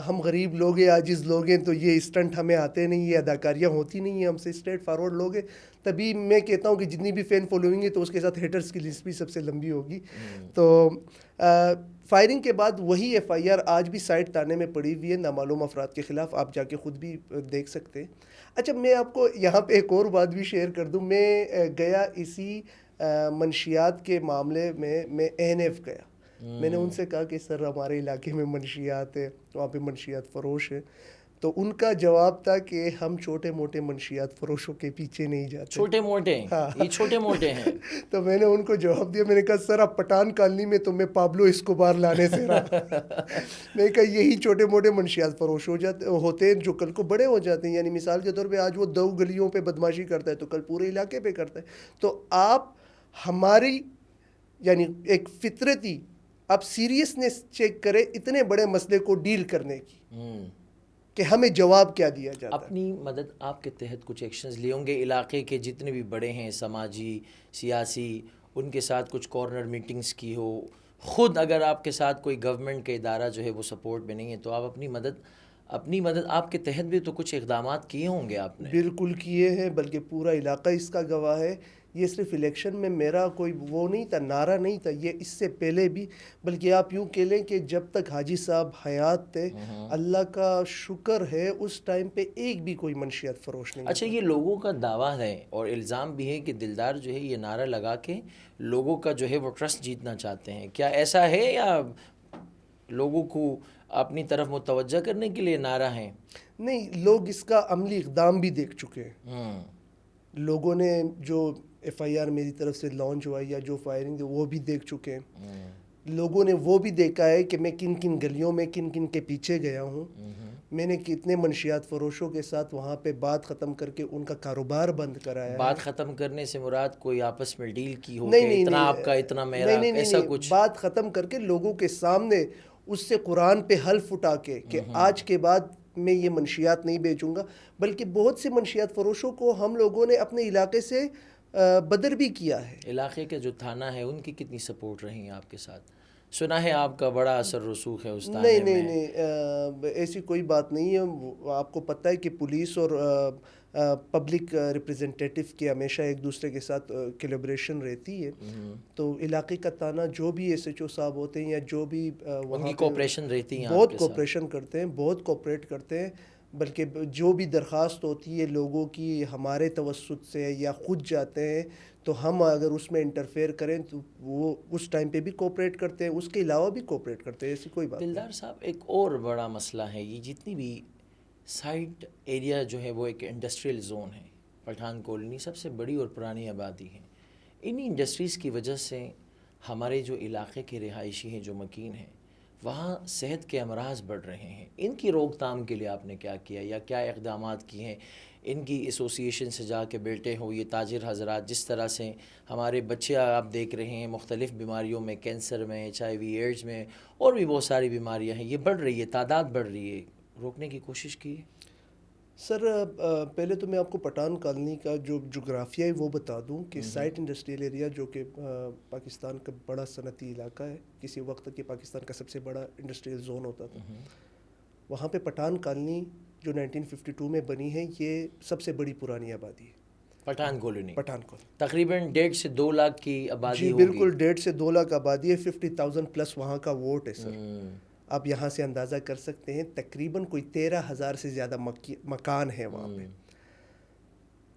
ہم غریب لوگ ہیں، عاجز لوگ ہیں، تو یہ اسٹنٹ ہمیں آتے نہیں، یہ اداکاریاں ہوتی نہیں ہیں ہم سے. اسٹریٹ فارورڈ لوگ ہیں، تبھی میں کہتا ہوں کہ جتنی بھی فین فالوئنگ ہے تو اس کے ساتھ ہیٹرز کی لسٹ بھی سب سے لمبی ہوگی. تو فائرنگ کے بعد وہی ایف آئی آر آج بھی سائٹ تانے میں پڑی ہوئی ہے نامعلوم افراد کے خلاف، آپ جا کے خود بھی دیکھ سکتے ہیں. اچھا، میں آپ کو یہاں پہ ایک اور بات بھی شیئر کر دوں. میں گیا اسی منشیات کے معاملے میں این ایف گیا. میں نے ان سے کہا کہ سر ہمارے علاقے میں منشیات ہے، وہاں پہ منشیات فروش ہے. تو ان کا جواب تھا کہ ہم چھوٹے موٹے منشیات فروشوں کے پیچھے نہیں جاتے. چھوٹے موٹے یہ چھوٹے موٹے ہیں. تو میں نے ان کو جواب دیا، میں نے کہا سر آپ پٹھان کالونی میں تو میں پابلو اسکوبار لانے سے رہا. میں نے کہا یہی چھوٹے موٹے منشیات فروش ہوتے ہیں جو کل کو بڑے ہو جاتے ہیں. یعنی مثال کے طور پہ آج وہ 2 گلیوں پہ بدماشی کرتا ہے تو کل پورے علاقے پہ کرتا ہے. تو آپ ہماری یعنی ایک فطرتی آپ سیریسنس چیک کریں اتنے بڑے مسئلے کو ڈیل کرنے کی کہ ہمیں جواب کیا دیا جاتا ہے. اپنی مدد آپ کے تحت کچھ ایکشنز لیے ہوں گے علاقے کے جتنے بھی بڑے ہیں سماجی سیاسی، ان کے ساتھ کچھ کارنر میٹنگز کی ہو. خود اگر آپ کے ساتھ کوئی گورنمنٹ کا ادارہ جو ہے وہ سپورٹ میں نہیں ہے تو آپ اپنی مدد آپ کے تحت بھی تو کچھ اقدامات کیے ہوں گے آپ نے. بالکل کیے ہیں، بلکہ پورا علاقہ اس کا گواہ ہے. یہ صرف الیکشن میں میرا کوئی وہ نہیں تھا، نعرہ نہیں تھا، یہ اس سے پہلے بھی. بلکہ آپ یوں کہہ لیں کہ جب تک حاجی صاحب حیات تھے، اللہ کا شکر ہے اس ٹائم پہ ایک بھی کوئی منشیات فروش نہیں. اچھا، یہ لوگوں کا دعویٰ ہے اور الزام بھی ہے کہ دلدار جو ہے یہ نعرہ لگا کے لوگوں کا جو ہے وہ ٹرسٹ جیتنا چاہتے ہیں. کیا ایسا ہے یا لوگوں کو اپنی طرف متوجہ کرنے کے لیے نعرہ ہیں؟ نہیں، لوگ اس کا عملی اقدام بھی دیکھ چکے ہیں. لوگوں نے جو ایف آئی آر میری طرف سے لانچ ہوا یا جو فائرنگ وہ بھی دیکھ چکے ہیں. لوگوں نے وہ بھی دیکھا ہے کہ میں کن کن گلیوں میں کن کن کے پیچھے گیا ہوں. میں نے کتنے منشیات فروشوں کے ساتھ وہاں پہ بات ختم کر کے ان کا کاروبار بند کرایا. بات ختم کرنے سے مراد کوئی آپس میں ڈیل کی ہو نہیں، کہ اتنا آپ کا اتنا میرا، ایسا کچھ؟ بات ختم کر کے لوگوں کے سامنے اس سے قرآن پہ حلف اٹھا کے کہ آج کے بعد میں یہ منشیات نہیں بیچوں گا. بلکہ بہت سے منشیات فروشوں کو ہم لوگوں نے اپنے علاقے سے بدر بھی کیا ہے. علاقے کے جو تھانہ ہے ان کی کتنی سپورٹ رہی ہیں آپ کے ساتھ؟ سنا ہے آپ کا بڑا اثر رسوخ ہے اس تانے میں. نہیں، ایسی کوئی بات نہیں ہے. آپ کو پتہ ہے کہ پولیس اور پبلک ریپریزنٹیٹیو کی ہمیشہ ایک دوسرے کے ساتھ کولیبریشن رہتی ہے. تو علاقے کا تانا جو بھی ایس ایچ او صاحب ہوتے ہیں یا جو بھی ان کی کوپریشن رہتی ہے، بہت کوپریشن کرتے ہیں، بہت کوپریٹ کرتے ہیں. بلکہ جو بھی درخواست ہوتی ہے لوگوں کی ہمارے توسط سے یا خود جاتے ہیں تو ہم اگر اس میں انٹرفیئر کریں تو وہ اس ٹائم پہ بھی کوپریٹ کرتے ہیں، اس کے علاوہ بھی کوپریٹ کرتے ہیں. ایسی کوئی بات نہیں. دلدار صاحب، ایک اور بڑا مسئلہ ہے یہ جتنی بھی سائٹ ایریا جو ہے وہ ایک انڈسٹریل زون ہے. پٹھان کالونی سب سے بڑی اور پرانی آبادی ہے. انہی انڈسٹریز کی وجہ سے ہمارے جو علاقے کے رہائشی ہیں جو مکین ہیں وہاں صحت کے امراض بڑھ رہے ہیں. ان کی روک تھام کے لیے آپ نے کیا کیا یا کیا اقدامات کیے ہیں؟ ان کی ایسوسیشن سے جا کے بیٹھے ہو یہ تاجر حضرات، جس طرح سے ہمارے بچے آپ دیکھ رہے ہیں مختلف بیماریوں میں، کینسر میں، ایچ آئی وی ایڈز میں، اور بھی بہت ساری بیماریاں ہیں، یہ بڑھ رہی ہے، تعداد بڑھ رہی ہے، روکنے کی کوشش کی؟ سر پہلے تو میں آپ کو پٹھان کالونی کا جو جغرافیہ ہے وہ بتا دوں کہ سائٹ انڈسٹریل ایریا جو کہ پاکستان کا بڑا صنعتی علاقہ ہے، کسی وقت کہ پاکستان کا سب سے بڑا انڈسٹریل زون ہوتا تھا. وہاں پہ پٹھان کالونی جو 1952 میں بنی ہے یہ سب سے بڑی پرانی آبادی ہے. پٹھان کالونی پٹھان کو تقریباً 1.5 سے 2 لاکھ کی آبادی جی ہوگی. بالکل 1.5 سے 2 لاکھ آبادی ہے, 50,000 پلس وہاں کا ووٹ ہے سر. آپ یہاں سے اندازہ کر سکتے ہیں تقریباً کوئی 13,000 سے زیادہ مکان ہے وہاں پہ.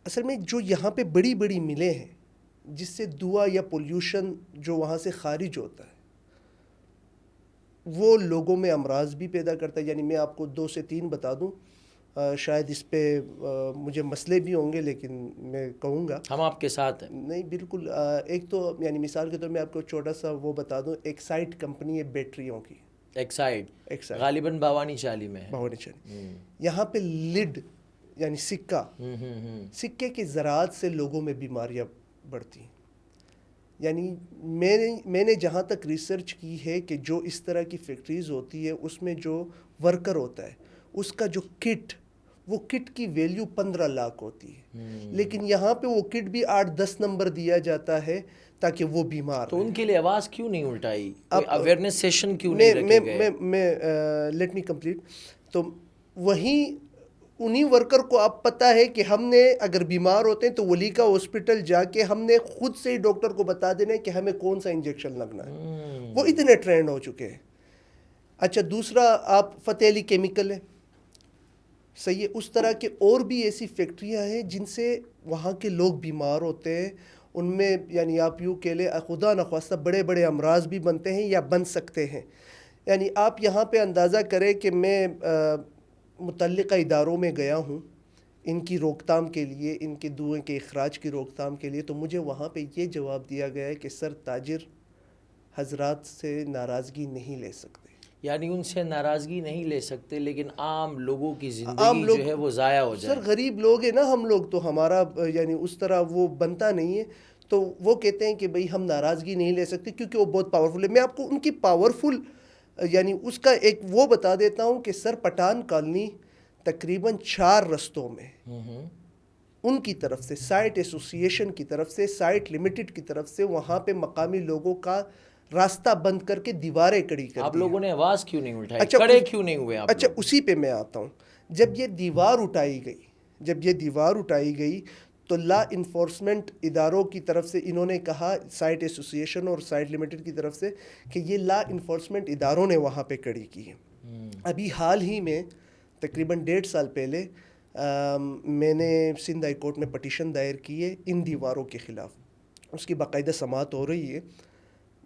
اصل میں جو یہاں پہ بڑی بڑی ملیں ہیں جس سے دھواں یا پولیوشن جو وہاں سے خارج ہوتا ہے وہ لوگوں میں امراض بھی پیدا کرتا ہے. یعنی میں آپ کو 2 سے 3 بتا دوں, شاید اس پہ مجھے مسئلے بھی ہوں گے لیکن میں کہوں گا. ہم آپ کے ساتھ ہیں. نہیں بالکل. ایک تو یعنی مثال کے طور میں آپ کو چھوٹا سا وہ بتا دوں, ایکسائٹ کمپنی ہے بیٹریوں کی. ایکسائڈ غالباً بھوانی چالی میں ہے. بھوانی چالی. یہاں پہ لڈ یعنی سکہ, سکے کی زراعت سے لوگوں میں بیماریاں بڑھتی ہیں. یعنی میں نے جہاں تک ریسرچ کی ہے کہ جو اس طرح کی فیکٹریز ہوتی ہے اس میں جو ورکر ہوتا ہے اس کا جو کٹ, وہ کٹ کی ویلیو 15 لاکھ ہوتی ہے, لیکن یہاں پہ وہ کٹ بھی 8-10 نمبر دیا جاتا ہے تاکہ وہ بیمار تو ان کے لیے آواز کیوں نہیں اٹھائی, کوئی اویئرنیس سیشن کیوں نہیں رکھے گئے؟ میں لیٹ می کمپلیٹ. تو وہیں انہی ورکر کو آپ پتہ ہے کہ ہم نے اگر بیمار ہوتے ہیں تو ولی کا ہاسپٹل جا کے ہم نے خود سے ہی ڈاکٹر کو بتا دینا ہے کہ ہمیں کون سا انجیکشن لگنا ہے. وہ اتنے ٹرینڈ ہو چکے ہیں. اچھا دوسرا آپ فتح علی کیمیکل ہے, صحیح ہے. اس طرح کے اور بھی ایسی فیکٹریاں ہیں جن سے وہاں کے لوگ بیمار ہوتے ہیں. ان میں یعنی آپ یوں کہہ لیں خدا نخواستہ بڑے بڑے امراض بھی بنتے ہیں یا بن سکتے ہیں. یعنی آپ یہاں پہ اندازہ کریں کہ میں متعلقہ اداروں میں گیا ہوں ان کی روک تھام کے لیے, ان کے دھوئیں کے اخراج کی روک تھام کے لیے, تو مجھے وہاں پہ یہ جواب دیا گیا ہے کہ سر تاجر حضرات سے ناراضگی نہیں لے سکتے. یعنی ان سے ناراضگی نہیں لے سکتے لیکن عام لوگوں کی زندگی جو ہے وہ ضائع ہو جائے. سر غریب لوگ ہیں نا ہم لوگ, تو ہمارا یعنی اس طرح وہ بنتا نہیں ہے. تو وہ کہتے ہیں کہ بھئی ہم ناراضگی نہیں لے سکتے کیونکہ وہ بہت پاورفل ہے. میں آپ کو ان کی پاورفل یعنی اس کا ایک وہ بتا دیتا ہوں کہ سر پٹھان کالونی تقریباً 4 رستوں میں ان کی طرف سے, سائٹ ایسوسیشن کی طرف سے, سائٹ لمیٹڈ کی طرف سے وہاں پہ مقامی لوگوں کا راستہ بند کر کے دیواریں کڑی کر دی. آپ لوگوں نے آواز کیوں نہیں اٹھائی, کڑے کیوں نہیں ہوئے آپ لوگ؟ اچھا اسی پہ میں آتا ہوں. جب یہ دیوار اٹھائی گئی تو لا انفورسمنٹ اداروں کی طرف سے انہوں نے کہا, سائٹ ایسوسیشن اور سائٹ لمیٹڈ کی طرف سے, کہ یہ لا انفورسمنٹ اداروں نے وہاں پہ کڑی کی ہے. ابھی حال ہی میں تقریباً 1.5 سال پہلے میں نے سندھ ہائی کورٹ میں پٹیشن دائر کی ہے ان دیواروں کے خلاف. اس کی باقاعدہ سماعت ہو رہی ہے.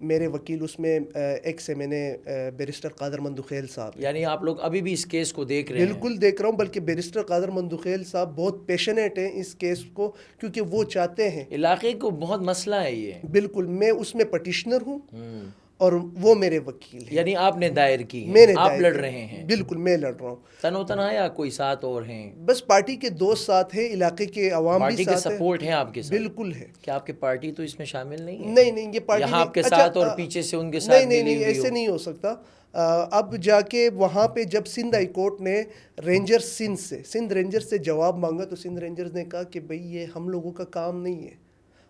میرے وکیل اس میں ایکس ایم این اے بیرسٹر قادر مندوخیل صاحب. یعنی آپ لوگ ابھی بھی اس کیس کو دیکھ رہے ہیں؟ بالکل دیکھ رہا ہوں, بلکہ بیرسٹر قادر مندوخیل صاحب بہت پیشنیٹ ہیں اس کیس کو, کیونکہ وہ چاہتے ہیں, علاقے کو بہت مسئلہ ہے یہ. بالکل. میں اس میں پٹیشنر ہوں اور وہ میرے وکیل ہیں. یعنی آپ نے دائر کی ہے, آپ لڑ رہے ہیں؟ بالکل میں لڑ رہا ہوں. تنو تنہا یا کوئی ساتھ اور ہیں؟ بس پارٹی کے دوست ساتھ ہیں, علاقے کے عوام بھی ساتھ ہیں. پارٹی کے سپورٹ ہیں آپ کے ساتھ؟ بالکل ہے. کیا آپ کی پارٹی تو اس میں شامل نہیں ہے؟ نہیں یہ پارٹی یہاں آپ کے ساتھ اور پیچھے سے ان کے ساتھ نہیں ایسے نہیں ہو سکتا. اب جا کے وہاں پہ جب سندھ ہائی کورٹ نے سندھ رینجر سے جواب مانگا تو سندھ رینجرز نے کہا کہ بھئی یہ ہم لوگوں کا کام نہیں ہے,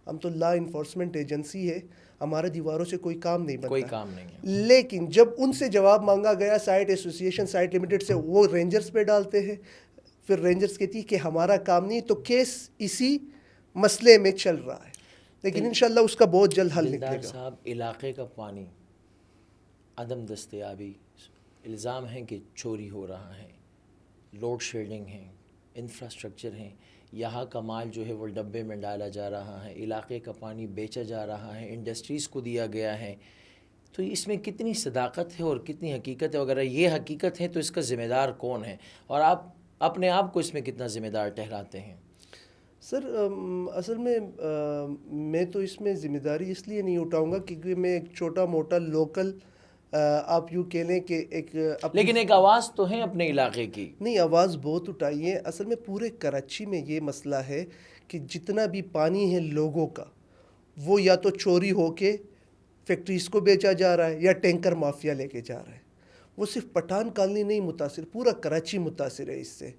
ہم تو لا انفورسمنٹ ایجنسی ہے, ہمارا دیواروں سے کوئی کام نہیں بنتا. کوئی کام نہیں ہے. لیکن جب ان سے جواب مانگا گیا سائٹ ایسوسیشن سائٹ لمیٹڈ سے, وہ رینجرز پہ ڈالتے ہیں. پھر رینجرز کہتی ہے کہ ہمارا کام نہیں, تو کیس اسی مسئلے میں چل رہا ہے, لیکن انشاءاللہ اس کا بہت جلد حل نکلے دلدار گا. صاحب, علاقے کا پانی, عدم دستیابی, الزام ہے کہ چوری ہو رہا ہے, لوڈ شیڈنگ ہے, انفراسٹرکچر ہیں, یہاں کا مال جو ہے وہ ڈبے میں ڈالا جا رہا ہے, علاقے کا پانی بیچا جا رہا ہے, انڈسٹریز کو دیا گیا ہے. تو اس میں کتنی صداقت ہے اور کتنی حقیقت ہے؟ اگر یہ حقیقت ہے تو اس کا ذمہ دار کون ہے, اور آپ اپنے آپ کو اس میں کتنا ذمہ دار ٹھہراتے ہیں؟ سر اصل میں تو اس میں ذمہ داری اس لیے نہیں اٹھاؤں گا کیونکہ میں ایک چھوٹا موٹا لوکل, آپ یوں کہہ لیں کہ لیکن ایک آواز تو ہے اپنے علاقے کی. نہیں, آواز بہت اٹھائی ہے. اصل میں پورے کراچی میں یہ مسئلہ ہے کہ جتنا بھی پانی ہے لوگوں کا, وہ یا تو چوری ہو کے فیکٹریز کو بیچا جا رہا ہے یا ٹینکر مافیا لے کے جا رہا ہے. وہ صرف پٹھان کالونی نہیں متاثر, پورا کراچی متاثر ہے اس سے.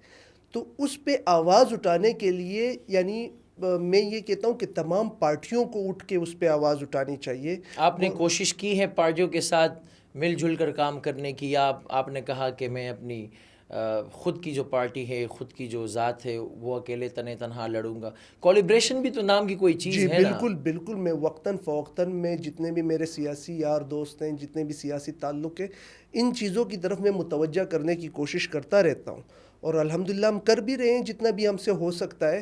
تو اس پہ آواز اٹھانے کے لیے یعنی میں یہ کہتا ہوں کہ تمام پارٹیوں کو اٹھ کے اس پہ آواز اٹھانی چاہیے. آپ نے کوشش کی ہے پارٹیوں کے ساتھ مل جل کر کام کرنے کی, یا آپ نے کہا کہ میں اپنی خود کی جو پارٹی ہے، خود کی جو ذات ہے، وہ اکیلے تنہا لڑوں گا. کولیبریشن بھی تو نام کی کوئی چیز جی ہے نا. بالکل بالکل. میں وقتاً فوقتاً میں جتنے بھی میرے سیاسی یار دوست ہیں، جتنے بھی سیاسی تعلق ہیں، ان چیزوں کی طرف میں متوجہ کرنے کی کوشش کرتا رہتا ہوں، اور الحمدللہ ہم کر بھی رہے ہیں جتنا بھی ہم سے ہو سکتا ہے.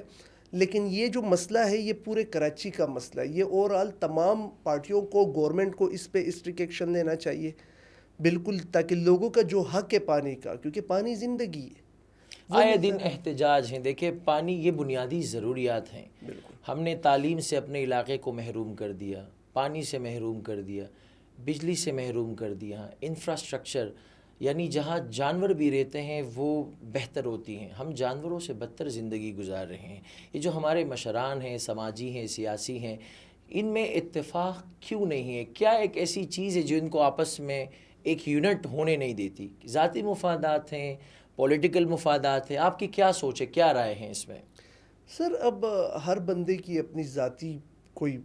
لیکن یہ جو مسئلہ ہے یہ پورے کراچی کا مسئلہ ہے. یہ اوورآل تمام پارٹیوں کو، گورنمنٹ کو اس پہ اسٹرکٹ ایکشن لینا چاہیے بالکل، تاکہ لوگوں کا جو حق ہے پانی کا، کیونکہ پانی زندگی ہے. آئے دن احتجاج ہیں. دیکھیں، پانی یہ بنیادی ضروریات ہیں. بالکل. ہم نے تعلیم سے اپنے علاقے کو محروم کر دیا، پانی سے محروم کر دیا، بجلی سے محروم کر دیا، انفراسٹرکچر یعنی جہاں جانور بھی رہتے ہیں وہ بہتر ہوتی ہیں. ہم جانوروں سے بدتر زندگی گزار رہے ہیں. یہ جو ہمارے مشران ہیں، سماجی ہیں، سیاسی ہیں، ان میں اتفاق کیوں نہیں ہے؟ کیا ایک ایسی چیز ہے جو ان کو آپس میں ایک یونٹ ہونے نہیں دیتی؟ ذاتی مفادات ہیں، پولیٹیکل مفادات ہیں؟ آپ کی کیا سوچ ہے، کیا رائے ہیں اس میں؟ سر اب ہر بندے کی اپنی ذاتی کوئی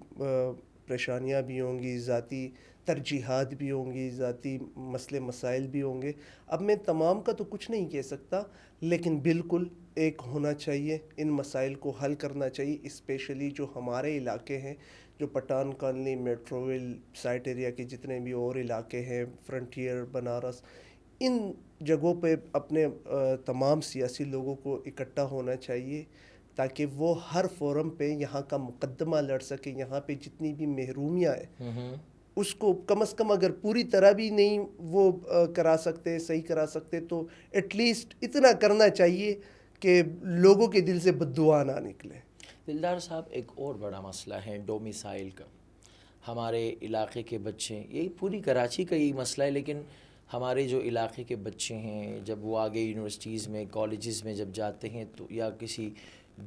پریشانیاں بھی ہوں گی، ذاتی ترجیحات بھی ہوں گی، ذاتی مسئلے مسائل بھی ہوں گے. اب میں تمام کا تو کچھ نہیں کہہ سکتا، لیکن بالکل ایک ہونا چاہیے، ان مسائل کو حل کرنا چاہیے. اسپیشلی جو ہمارے علاقے ہیں، جو پٹھان کالونی، میٹروول، سائٹ ایریا کے جتنے بھی اور علاقے ہیں، فرنٹیئر، بنارس، ان جگہوں پہ اپنے تمام سیاسی لوگوں کو اکٹھا ہونا چاہیے، تاکہ وہ ہر فورم پہ یہاں کا مقدمہ لڑ سکیں. یہاں پہ جتنی بھی محرومیاں ہیں اس کو کم از کم، اگر پوری طرح بھی نہیں وہ کرا سکتے، صحیح کرا سکتے، تو ایٹ لیسٹ اتنا کرنا چاہیے کہ لوگوں کے دل سے بد دعا نہ نکلے. دلدار صاحب، ایک اور بڑا مسئلہ ہے ڈومیسائل کا. ہمارے علاقے کے بچے، یہ پوری کراچی کا یہی مسئلہ ہے، لیکن ہمارے جو علاقے کے بچے ہیں، جب وہ آگے یونیورسٹیز میں، کالجز میں جب جاتے ہیں تو یا کسی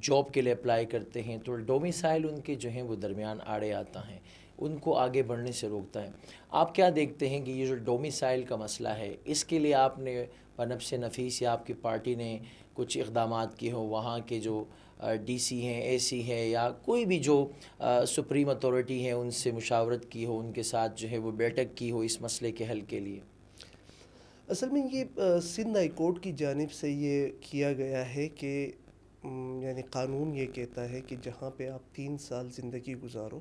جاب کے لیے اپلائی کرتے ہیں تو ڈومیسائل ان کے جو ہیں وہ درمیان آڑے آتا ہے، ان کو آگے بڑھنے سے روکتا ہے. آپ کیا دیکھتے ہیں کہ یہ جو ڈومیسائل کا مسئلہ ہے، اس کے لیے آپ نے بنفس نفیس یا آپ کی پارٹی نے کچھ اقدامات کیے ہوں؟ وہاں کے جو ڈی سی ہیں، اے سی ہے، یا کوئی بھی جو سپریم اتھارٹی ہے، ان سے مشاورت کی ہو، ان کے ساتھ جو ہے وہ بیٹھک کی ہو اس مسئلے کے حل کے لیے؟ اصل میں یہ سندھ ہائی کورٹ کی جانب سے یہ کیا گیا ہے کہ یعنی قانون یہ کہتا ہے کہ جہاں پہ آپ 3 سال زندگی گزارو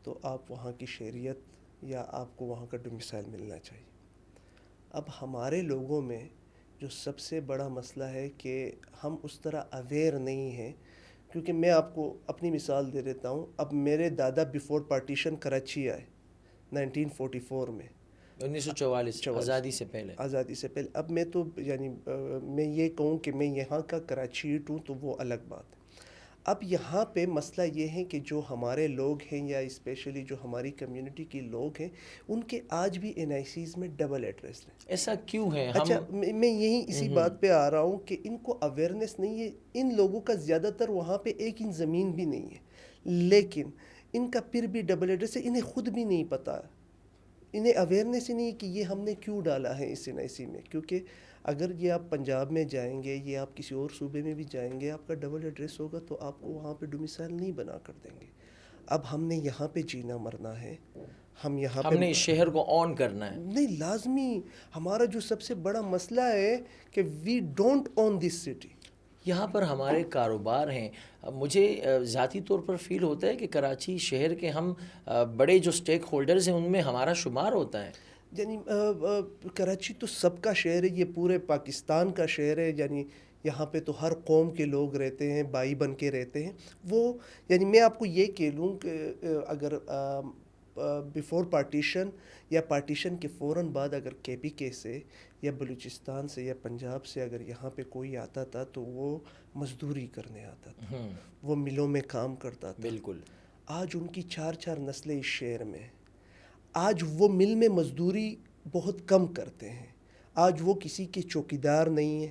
تو آپ وہاں کی شہریت یا آپ کو وہاں کا ڈومیسائل ملنا چاہیے. اب ہمارے لوگوں میں جو سب سے بڑا مسئلہ ہے کہ ہم اس طرح اویئر نہیں ہیں، کیونکہ میں آپ کو اپنی مثال دے دیتا ہوں. اب میرے دادا بیفور پارٹیشن کراچی آئے 1944 میں، 1944 آزادی سے پہلے. آزادی سے پہلے. اب میں تو یعنی میں یہ کہوں کہ میں یہاں کا کراچیٹ ہوں تو وہ الگ بات ہے. اب یہاں پہ مسئلہ یہ ہے کہ جو ہمارے لوگ ہیں، یا اسپیشلی جو ہماری کمیونٹی کے لوگ ہیں، ان کے آج بھی این آئی سیز میں ڈبل ایڈریس ہیں. ایسا کیوں ہے؟ اچھا، میں یہی اسی بات پہ آ رہا ہوں کہ ان کو اویئرنیس نہیں ہے. ان لوگوں کا زیادہ تر وہاں پہ ایک ان زمین بھی نہیں ہے، لیکن ان کا پھر بھی ڈبل ایڈریس ہے. انہیں خود بھی نہیں پتا، انہیں اویئرنیس ہی نہیں کہ یہ ہم نے کیوں ڈالا ہے اس این آئی سی میں. کیونکہ اگر یہ آپ پنجاب میں جائیں گے یا آپ کسی اور صوبے میں بھی جائیں گے، آپ کا ڈبل ایڈریس ہوگا تو آپ کو وہاں پہ ڈومیسائل نہیں بنا کر دیں گے. اب ہم نے یہاں پہ جینا مرنا ہے، ہم یہاں پہ نے اس شہر کو آن کرنا ہے. نہیں، لازمی. ہمارا جو سب سے بڑا مسئلہ ہے کہ we don't own this city. یہاں پر ہمارے کاروبار ہیں. مجھے ذاتی طور پر فیل ہوتا ہے کہ کراچی شہر کے ہم بڑے جو سٹیک ہولڈرز ہیں ان میں ہمارا شمار ہوتا ہے. یعنی کراچی تو سب کا شہر ہے، یہ پورے پاکستان کا شہر ہے. یعنی یہاں پہ تو ہر قوم کے لوگ رہتے ہیں، بھائی بن کے رہتے ہیں. وہ یعنی میں آپ کو یہ کہہ لوں کہ اگر بیفور پارٹیشن یا پارٹیشن کے فوراً بعد اگر کے پی کے سے یا بلوچستان سے یا پنجاب سے اگر یہاں پہ کوئی آتا تھا تو وہ مزدوری کرنے آتا تھا، وہ ملوں میں کام کرتا تھا. بالکل. آج ان کی 4 نسلیں اس شہر میں. آج وہ مل میں مزدوری بہت کم کرتے ہیں. آج وہ کسی کے چوکیدار نہیں ہیں،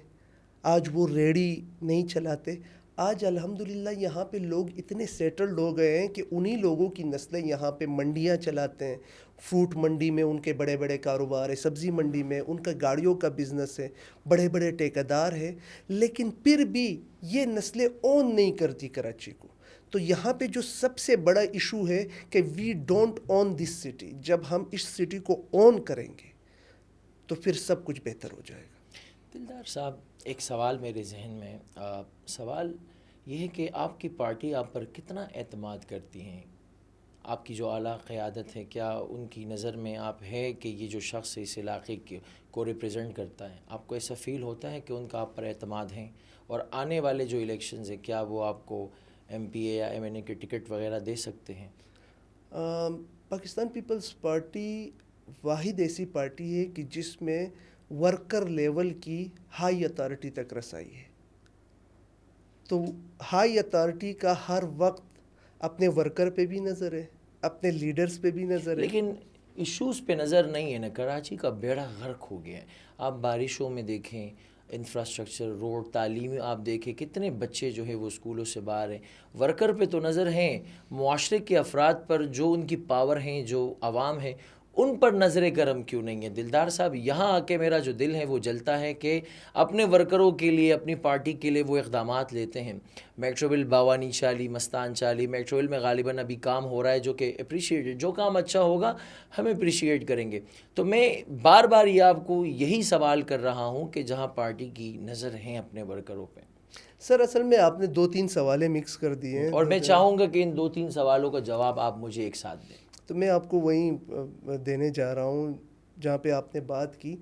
آج وہ ریڑھی نہیں چلاتے. آج الحمدللہ یہاں پہ لوگ اتنے سیٹلڈ ہو گئے ہیں کہ انہی لوگوں کی نسلیں یہاں پہ منڈیاں چلاتے ہیں. فروٹ منڈی میں ان کے بڑے بڑے کاروبار ہیں، سبزی منڈی میں ان کا گاڑیوں کا بزنس ہے، بڑے بڑے ٹھیکیدار ہیں. لیکن پھر بھی یہ نسلیں اون نہیں کرتی کراچی کو. تو یہاں پہ جو سب سے بڑا ایشو ہے کہ we don't own this city. جب ہم اس سٹی کو اون کریں گے تو پھر سب کچھ بہتر ہو جائے گا. دلدار صاحب، ایک سوال میرے ذہن میں، سوال یہ ہے کہ آپ کی پارٹی آپ پر کتنا اعتماد کرتی ہیں؟ آپ کی جو اعلیٰ قیادت ہے، کیا ان کی نظر میں آپ ہے کہ یہ جو شخص اس علاقے کو ریپریزنٹ کرتا ہے، آپ کو ایسا فیل ہوتا ہے کہ ان کا آپ پر اعتماد ہیں؟ اور آنے والے جو الیکشنز ہیں، کیا وہ آپ کو ایم پی اے یا ایم این اے کے ٹکٹ وغیرہ دے سکتے ہیں؟ پاکستان پیپلز پارٹی واحد ایسی پارٹی ہے کہ جس میں ورکر لیول کی ہائی اتھارٹی تک رسائی ہے. تو ہائی اتھارٹی کا ہر وقت اپنے ورکر پہ بھی نظر ہے، اپنے لیڈرز پہ بھی نظر ہے. لیکن ایشوز پہ نظر نہیں ہے نا. کراچی کا بیڑا غرق ہو گیا ہے. آپ بارشوں میں دیکھیں، انفراسٹرکچر، روڈ، تعلیم، آپ دیکھیں کتنے بچے جو ہے وہ اسکولوں سے باہر ہیں. ورکر پہ تو نظر ہیں، معاشرے کے افراد پر جو ان کی پاور ہیں، جو عوام ہے، ان پر نظر کرم کیوں نہیں ہے؟ دلدار صاحب، یہاں آ کے میرا جو دل ہے وہ جلتا ہے کہ اپنے ورکروں کے لیے، اپنی پارٹی کے لیے وہ اقدامات لیتے ہیں. میٹرو بل باوانی چالی، مستان چالی، میٹرو بل میں غالباً ابھی کام ہو رہا ہے جو کہ اپریشیٹ، جو کام اچھا ہوگا ہم اپریشیٹ کریں گے. تو میں بار بار یہ آپ کو یہی سوال کر رہا ہوں کہ جہاں پارٹی کی نظر ہیں اپنے ورکروں پہ. سر اصل میں آپ نے 2-3 سوالیں مکس کر دیے ہیں، اور میں چاہوں گا کہ ان 2-3 سوالوں کا جواب آپ مجھے ایک ساتھ دیں. تو میں آپ کو وہیں دینے جا رہا ہوں جہاں پہ آپ نے بات کی.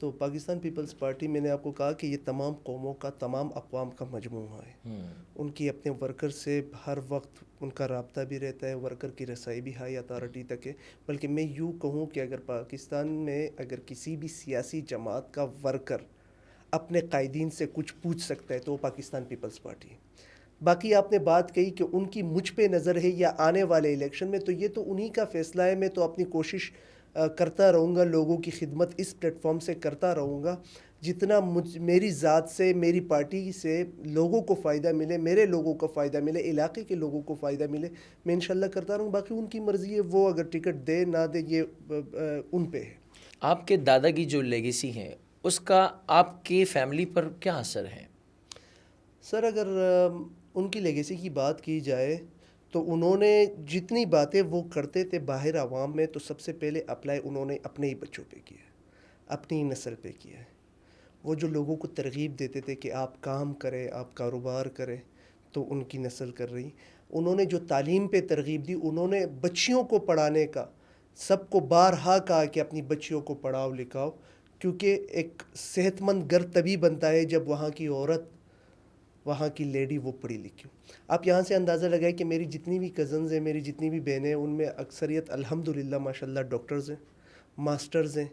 تو پاکستان پیپلز پارٹی، میں نے آپ کو کہا کہ یہ تمام قوموں کا، تمام اقوام کا مجموعہ ہے. ان کی اپنے ورکر سے ہر وقت ان کا رابطہ بھی رہتا ہے، ورکر کی رسائی بھی ہائی اتھارٹی تک ہے. بلکہ میں یوں کہوں کہ اگر پاکستان میں اگر کسی بھی سیاسی جماعت کا ورکر اپنے قائدین سے کچھ پوچھ سکتا ہے تو وہ پاکستان پیپلز پارٹی ہے. باقی آپ نے بات کہی کہ ان کی مجھ پہ نظر ہے یا آنے والے الیکشن میں، تو یہ تو انہی کا فیصلہ ہے. میں تو اپنی کوشش کرتا رہوں گا، لوگوں کی خدمت اس پلیٹ فارم سے کرتا رہوں گا. جتنا میری ذات سے، میری پارٹی سے لوگوں کو فائدہ ملے، میرے لوگوں کو فائدہ ملے، علاقے کے لوگوں کو فائدہ ملے، میں انشاءاللہ کرتا رہوں. باقی ان کی مرضی ہے، وہ اگر ٹکٹ دے نہ دے یہ ان پہ ہے. آپ کے دادا کی جو لیگیسی ہے اس کا آپ کی فیملی پر کیا اثر ہے؟ سر اگر ان کی لیگیسی کی بات کی جائے تو انہوں نے جتنی باتیں وہ کرتے تھے باہر عوام میں، تو سب سے پہلے اپلائی انہوں نے اپنے ہی بچوں پہ کیا ہے، اپنی ہی نسل پہ کیا ہے. وہ جو لوگوں کو ترغیب دیتے تھے کہ آپ کام کریں، آپ کاروبار کریں، تو ان کی نسل کر رہی. انہوں نے جو تعلیم پہ ترغیب دی، انہوں نے بچیوں کو پڑھانے کا سب کو بارہا کہا کہ اپنی بچیوں کو پڑھاؤ لکھاؤ. کیونکہ ایک صحت مند گھر تبھی بنتا ہے جب وہاں کی عورت، وہاں کی لیڈی وہ پڑھی لکھی ہو. آپ یہاں سے اندازہ لگائیں کہ میری جتنی بھی کزنز ہیں، میری جتنی بھی بہنیں ہیں، ان میں اکثریت الحمدللہ ماشاءاللہ ڈاکٹرز ہیں، ماسٹرز ہیں.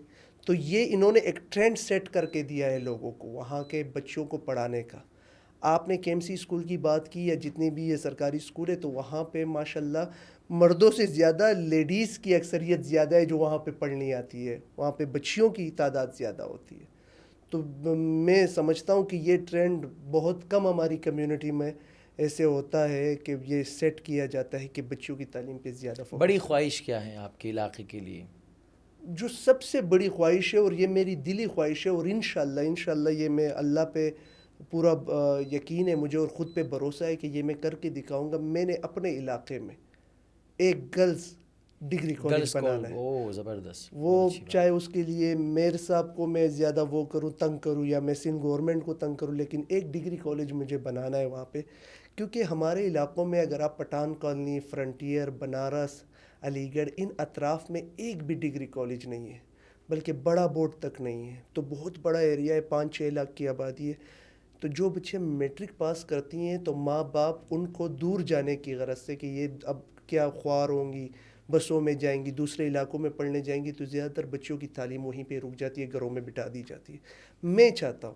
تو یہ انہوں نے ایک ٹرینڈ سیٹ کر کے دیا ہے لوگوں کو وہاں کے بچوں کو پڑھانے کا. آپ نے کے ایم سی اسکول کی بات کی یا جتنی بھی یہ سرکاری اسکول ہے، تو وہاں پہ ماشاءاللہ مردوں سے زیادہ لیڈیز کی اکثریت زیادہ ہے جو وہاں پہ پڑھنی آتی ہے. وہاں پہ بچیوں کی تعداد زیادہ ہوتی ہے. تو میں سمجھتا ہوں کہ یہ ٹرینڈ بہت کم ہماری کمیونٹی میں ایسے ہوتا ہے کہ یہ سیٹ کیا جاتا ہے کہ بچوں کی تعلیم پہ زیادہ فوکس. بڑی خواہش کیا ہے آپ کے علاقے کے لیے؟ جو سب سے بڑی خواہش ہے، اور یہ میری دلی خواہش ہے، اور انشاءاللہ یہ میں اللہ پہ پورا یقین ہے مجھے اور خود پہ بھروسہ ہے کہ یہ میں کر کے دکھاؤں گا. میں نے اپنے علاقے میں ایک گرلز ڈگری کالج بنانا ہے. اوہ زبردست، وہ بہت اچھی بات. چاہے اس کے لیے میر صاحب کو میں زیادہ وہ کروں، تنگ کروں، یا میں سندھ گورنمنٹ کو تنگ کروں، لیکن ایک ڈگری کالج مجھے بنانا ہے وہاں پہ. کیونکہ ہمارے علاقوں میں اگر آپ پٹھان کالونی، فرنٹیئر، بنارس، علی گڑھ، ان اطراف میں ایک بھی ڈگری کالج نہیں ہے، بلکہ بڑا بورڈ تک نہیں ہے. تو بہت بڑا ایریا ہے، 5-6 لاکھ کی آبادی ہے. تو جو بچے میٹرک پاس کرتی ہیں تو ماں باپ ان کو دور جانے کی غرض سے کہ یہ اب کیا خوار ہوں گی، بسوں میں جائیں گی، دوسرے علاقوں میں پڑھنے جائیں گی، تو زیادہ تر بچوں کی تعلیم وہیں پہ رک جاتی ہے، گھروں میں بٹھا دی جاتی ہے. میں چاہتا ہوں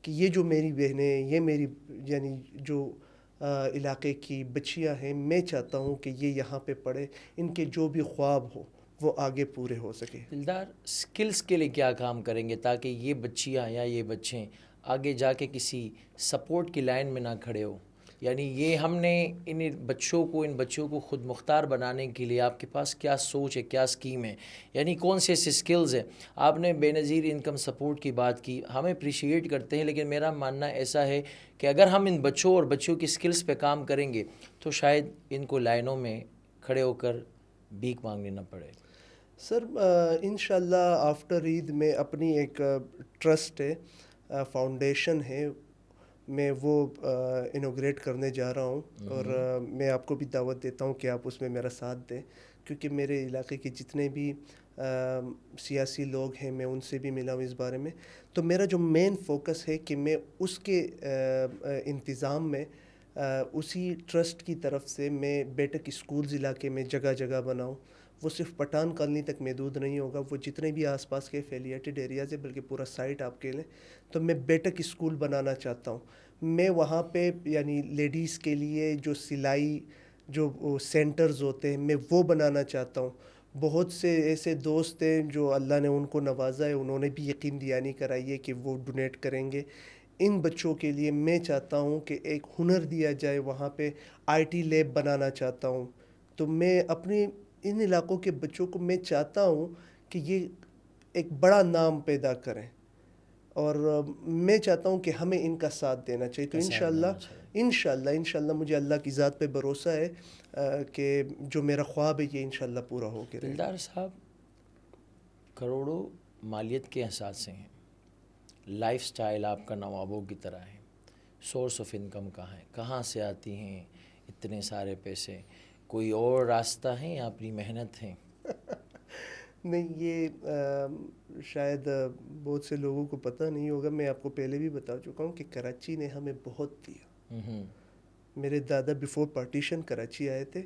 کہ یہ جو میری بہنیں، یہ میری یعنی جو علاقے کی بچیاں ہیں، میں چاہتا ہوں کہ یہ یہاں پہ پڑھیں، ان کے جو بھی خواب ہو وہ آگے پورے ہو سکے. دلدار، سکلز کے لیے کیا کام کریں گے تاکہ یہ بچیاں یا یہ بچے آگے جا کے کسی سپورٹ کی لائن میں نہ کھڑے ہو؟ یعنی یہ ہم نے ان بچوں کو خود مختار بنانے کے لیے آپ کے پاس کیا سوچ ہے، کیا اسکیم ہے؟ یعنی کون سے ایسے سکلز ہیں؟ آپ نے بے نظیر انکم سپورٹ کی بات کی، ہم اپریشیٹ کرتے ہیں، لیکن میرا ماننا ایسا ہے کہ اگر ہم ان بچوں اور بچیوں کی سکلز پہ کام کریں گے تو شاید ان کو لائنوں میں کھڑے ہو کر بھیک مانگنے نہ پڑے. سر انشاءاللہ آفٹر عید میں اپنی ایک ٹرسٹ ہے فاؤنڈیشن ہے میں وہ انوگریٹ کرنے جا رہا ہوں, اور میں آپ کو بھی دعوت دیتا ہوں کہ آپ اس میں میرا ساتھ دیں, کیونکہ میرے علاقے کے جتنے بھی سیاسی لوگ ہیں میں ان سے بھی ملا ہوں اس بارے میں. تو میرا جو مین فوکس ہے کہ میں اس کے انتظام میں اسی ٹرسٹ کی طرف سے میں بیٹک اسکولز علاقے میں جگہ جگہ بناؤں. وہ صرف پٹھان کالونی تک محدود نہیں ہوگا, وہ جتنے بھی آس پاس کے ایفیلیٹڈ ایریاز ہیں بلکہ پورا سائٹ آپ کے لیں. تو میں بیٹک اسکول بنانا چاہتا ہوں. میں وہاں پہ یعنی لیڈیز کے لیے جو سلائی جو سینٹرز ہوتے ہیں میں وہ بنانا چاہتا ہوں. بہت سے ایسے دوست ہیں جو اللہ نے ان کو نوازا ہے, انہوں نے بھی یقین دہانی کرائی ہے کہ وہ ڈونیٹ کریں گے. ان بچوں کے لیے میں چاہتا ہوں کہ ایک ہنر دیا جائے, وہاں پہ آئی ٹی لیب بنانا چاہتا ہوں. تو میں اپنے ان علاقوں کے بچوں کو میں چاہتا ہوں کہ یہ ایک بڑا نام پیدا کریں, اور میں چاہتا ہوں کہ ہمیں ان کا ساتھ دینا چاہیے. تو انشاءاللہ مجھے اللہ کی ذات پہ بھروسہ ہے کہ جو میرا خواب ہے یہ انشاءاللہ پورا ہو کے رہے. دلدار صاحب, کروڑوں مالیت کے احساس ہیں, لائف سٹائل آپ کا نوابوں کی طرح ہے, سورس آف انکم کہاں ہے, کہاں سے آتی ہیں اتنے سارے پیسے؟ کوئی اور راستہ ہے یا اپنی محنت ہے؟ نہیں, یہ شاید بہت سے لوگوں کو پتہ نہیں ہوگا. میں آپ کو پہلے بھی بتا چکا ہوں کہ کراچی نے ہمیں بہت دیا. میرے دادا بیفور پارٹیشن کراچی آئے تھے.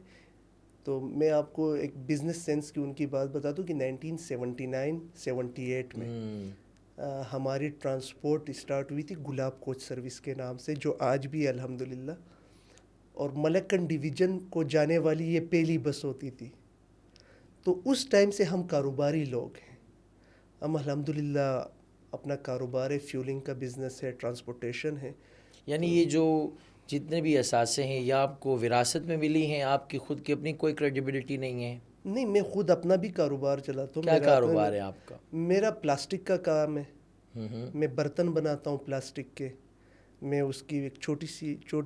تو میں آپ کو ایک بزنس سینس کی ان کی بات بتا دوں کہ 1979-78 میں ہماری ٹرانسپورٹ اسٹارٹ ہوئی تھی گلاب کوچ سروس کے نام سے, جو آج بھی ہے الحمدللہ. اور ملکن ڈویژن کو جانے والی یہ پہلی بس ہوتی تھی. تو اس ٹائم سے ہم کاروباری لوگ ہیں. ہم الحمدللہ اپنا کاروبار ہے, فیولنگ کا بزنس ہے, ٹرانسپورٹیشن ہے. یعنی یہ جو جتنے بھی اثاثے ہیں یہ آپ کو وراثت میں ملی ہیں, آپ کی خود کی اپنی کوئی کریڈیبلٹی نہیں ہے؟ نہیں, میں خود اپنا بھی کاروبار چلاتا ہوں. کیا کاروبار ہے آپ کا؟ میرا پلاسٹک کا کام ہے. میں برتن بناتا ہوں پلاسٹک کے. میں اس کی ایک چھوٹی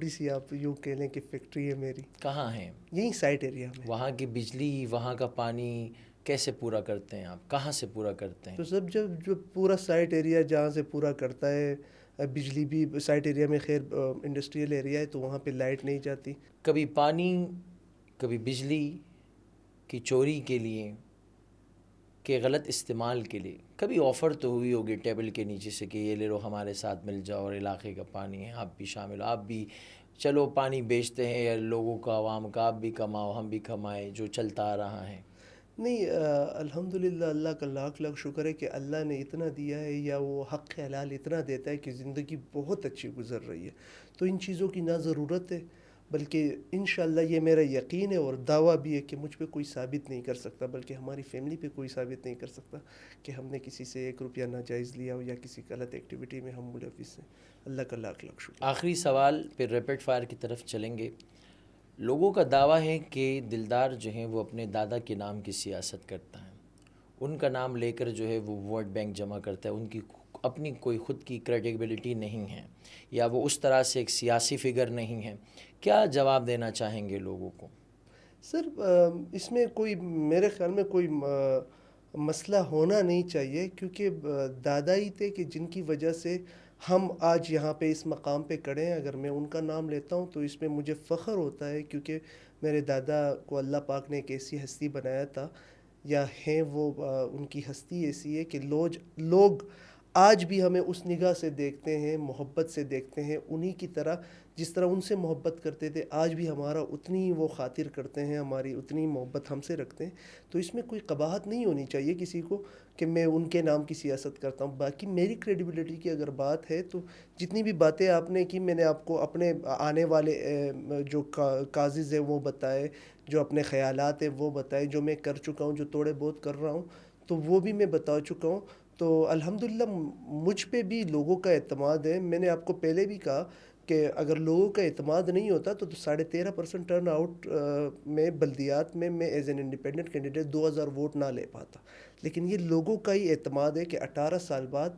سی آپ یوں کہہ لیں کہ فیکٹری ہے میری. کہاں ہے؟ یہیں سائٹ ایریا میں. وہاں کی بجلی, وہاں کا پانی کیسے پورا کرتے ہیں آپ؟ کہاں سے پورا کرتے ہیں؟ تو سب جو پورا سائٹ ایریا جہاں سے پورا کرتا ہے, بجلی بھی سائٹ ایریا میں, خیر انڈسٹریل ایریا ہے تو وہاں پہ لائٹ نہیں جاتی. کبھی پانی, کبھی بجلی کی چوری کے لیے, کہ غلط استعمال کے لیے کبھی آفر تو ہوئی ہوگی ٹیبل کے نیچے سے کہ یہ لے لو, ہمارے ساتھ مل جاؤ, اور علاقے کا پانی ہے, آپ بھی شامل ہو, آپ بھی چلو پانی بیچتے ہیں لوگوں کا, عوام کا, آپ بھی کماؤ ہم بھی کمائیں, جو چلتا آ رہا ہے. نہیں, الحمدللہ اللہ کا لاکھ شکر ہے کہ اللہ نے اتنا دیا ہے, یا وہ حق حلال اتنا دیتا ہے کہ زندگی بہت اچھی گزر رہی ہے. تو ان چیزوں کی نہ ضرورت ہے, بلکہ انشاءاللہ یہ میرا یقین ہے اور دعویٰ بھی ہے کہ مجھ پہ کوئی ثابت نہیں کر سکتا, بلکہ ہماری فیملی پہ کوئی ثابت نہیں کر سکتا کہ ہم نے کسی سے 1 روپیہ ناجائز لیا ہو یا کسی غلط ایکٹیویٹی میں ہم ملوث ہیں. اللہ کا لاکھ شکر. آخری سوال, پھر ریپڈ فائر کی طرف چلیں گے. لوگوں کا دعویٰ ہے کہ دلدار جو ہیں وہ اپنے دادا کے نام کی سیاست کرتا ہے, ان کا نام لے کر جو ہے وہ ووٹ بینک جمع کرتا ہے, ان کی اپنی کوئی خود کی کریڈیبلٹی نہیں ہے, یا وہ اس طرح سے ایک سیاسی فگر نہیں ہے. کیا جواب دینا چاہیں گے لوگوں کو؟ سر, اس میں کوئی میرے خیال میں کوئی مسئلہ ہونا نہیں چاہیے, کیونکہ دادا ہی تھے کہ جن کی وجہ سے ہم آج یہاں پہ اس مقام پہ کھڑے ہیں. اگر میں ان کا نام لیتا ہوں تو اس میں مجھے فخر ہوتا ہے, کیونکہ میرے دادا کو اللہ پاک نے ایک ایسی ہستی بنایا تھا, یا ہیں وہ, ان کی ہستی ایسی ہے کہ لوگ آج بھی ہمیں اس نگاہ سے دیکھتے ہیں, محبت سے دیکھتے ہیں, انہی کی طرح جس طرح ان سے محبت کرتے تھے آج بھی ہمارا اتنی وہ خاطر کرتے ہیں, ہماری اتنی محبت ہم سے رکھتے ہیں. تو اس میں کوئی قباحت نہیں ہونی چاہیے کسی کو کہ میں ان کے نام کی سیاست کرتا ہوں. باقی میری کریڈیبلٹی کی اگر بات ہے تو جتنی بھی باتیں آپ نے کی, میں نے آپ کو اپنے آنے والے جو کازز ہیں وہ بتائے, جو اپنے خیالات ہیں وہ بتائے, جو میں کر چکا ہوں, جو تھوڑے بہت کر رہا ہوں تو وہ بھی میں بتا چکا ہوں. تو الحمدللہ مجھ پہ بھی لوگوں کا اعتماد ہے. میں نے آپ کو پہلے بھی کہا کہ اگر لوگوں کا اعتماد نہیں ہوتا تو 13.5% ٹرن آؤٹ میں بلدیات میں as an independent candidate 2000 vote نہ لے پاتا. لیکن یہ لوگوں کا ہی اعتماد ہے کہ 18 سال بعد